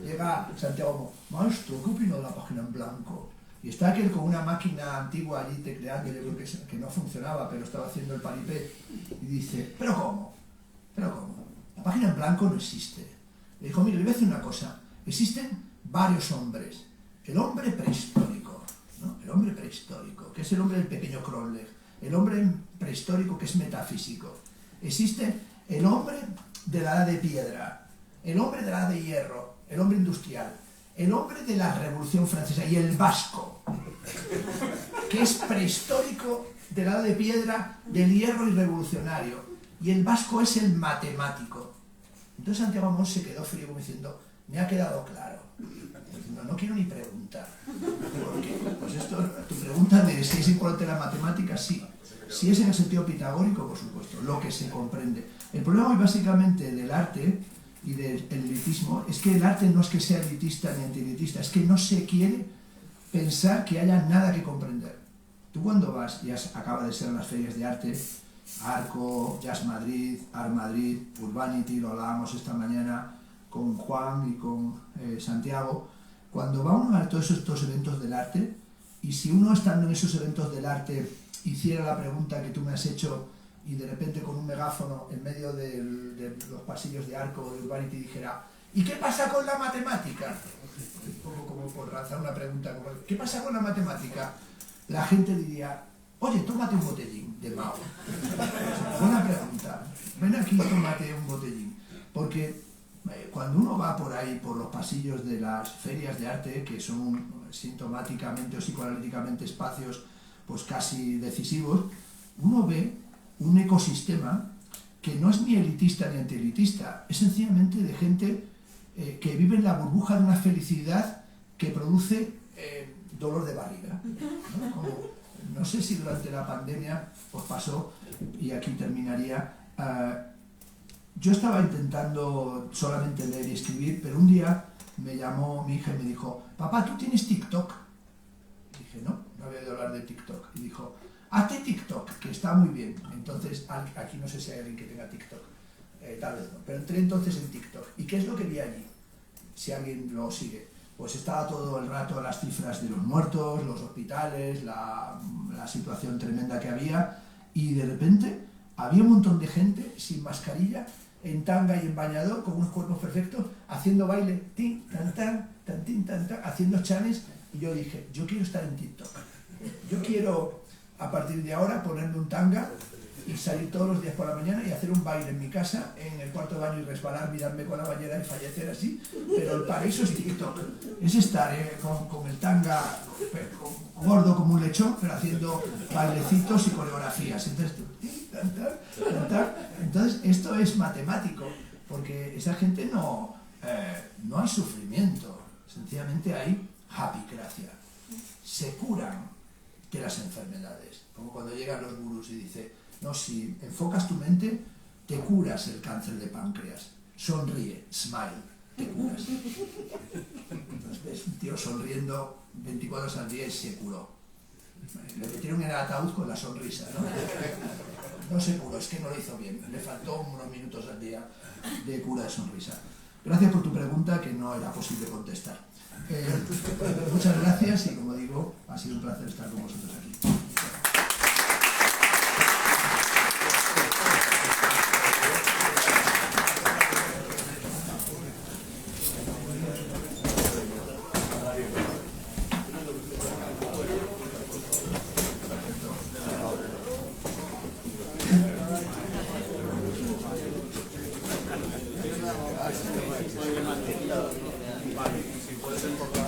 Llega Santiago, maestro, ¿qué opina de la página en blanco? Y está aquel con una máquina antigua allí tecleando, yo creo que no funcionaba, pero estaba haciendo el paripé, y dice, ¿pero cómo? ¿Pero cómo? La página en blanco no existe. Le dijo, mire, le voy a decir una cosa, existen varios hombres. El hombre prehistórico, ¿no? El hombre prehistórico, que es el hombre del pequeño Crowley, el hombre prehistórico que es metafísico. Existe el hombre de la edad de piedra, el hombre de la edad de hierro, el hombre industrial, el hombre de la Revolución Francesa y el vasco, que es prehistórico de la edad de piedra, del hierro y revolucionario. Y el vasco es el matemático. Entonces Santiago Amón se quedó frío como diciendo, me ha quedado claro. No quiero ni preguntar. Porque, pues esto, tu pregunta de si es importante la matemática, sí. Si es en el sentido pitagórico, por supuesto, lo que se comprende. El problema hoy básicamente del arte y del elitismo es que el arte no es que sea elitista ni antielitista, es que no se quiere pensar que haya nada que comprender. Tú cuando vas, ya acaba de ser las ferias de arte, Arco, Jazz Madrid, Art Madrid, Urbanity, lo hablábamos esta mañana con Juan y con Santiago, cuando va uno a todos estos eventos del arte, y si uno estando en esos eventos del arte hiciera la pregunta que tú me has hecho y de repente con un megáfono en medio de los pasillos de Arco o de Urbanity dijera, ¿y qué pasa con la matemática? Un poco como por lanzar una pregunta, como, ¿qué pasa con la matemática? La gente diría, oye, tómate un botellín de Mao. Buena pregunta. Ven aquí y tómate un botellín. Porque cuando uno va por ahí, por los pasillos de las ferias de arte, que son sintomáticamente o psicoanalíticamente espacios pues casi decisivos, uno ve un ecosistema que no es ni elitista ni antielitista, es sencillamente de gente que vive en la burbuja de una felicidad que produce dolor de barriga, ¿no? Como, no sé si durante la pandemia os pasó, y aquí terminaría, yo estaba intentando solamente leer y escribir, pero un día me llamó mi hija y me dijo, papá, ¿tú tienes TikTok? Y dije, no había oído hablar de TikTok. Y dijo, hazte TikTok, que está muy bien. Entonces, aquí no sé si hay alguien que tenga TikTok, tal vez no, pero entré entonces en TikTok. ¿Y qué es lo que vi allí? Si alguien lo sigue. Pues estaba todo el rato las cifras de los muertos, los hospitales, la situación tremenda que había, y de repente había un montón de gente sin mascarilla, en tanga y en bañador, con unos cuerpos perfectos, haciendo baile, tin, tan, tan, tan, tin, tan, tan, haciendo chanes, y yo dije, yo quiero estar en TikTok. Yo quiero, a partir de ahora, ponerme un tanga y salir todos los días por la mañana y hacer un baile en mi casa, en el cuarto de baño, y resbalar, mirarme con la bañera y fallecer así, pero el paraíso es TikTok. Es estar con el tanga gordo como un lechón, pero haciendo bailecitos y coreografías. Entonces esto es matemático, porque esa gente no hay sufrimiento, sencillamente hay happycracia. Se curan de las enfermedades, como cuando llegan los gurús y dicen, no, si enfocas tu mente, te curas el cáncer de páncreas. Sonríe, smile, te curas. Entonces ves un tío sonriendo 24 horas al día y se curó. Le metieron en el ataúd con la sonrisa, ¿no? No se curó, es que no lo hizo bien. Le faltó unos minutos al día de cura de sonrisa. Gracias por tu pregunta, que no era posible contestar. Muchas gracias y, como digo, ha sido un placer estar con vosotros aquí. Vale, si puede ser por la...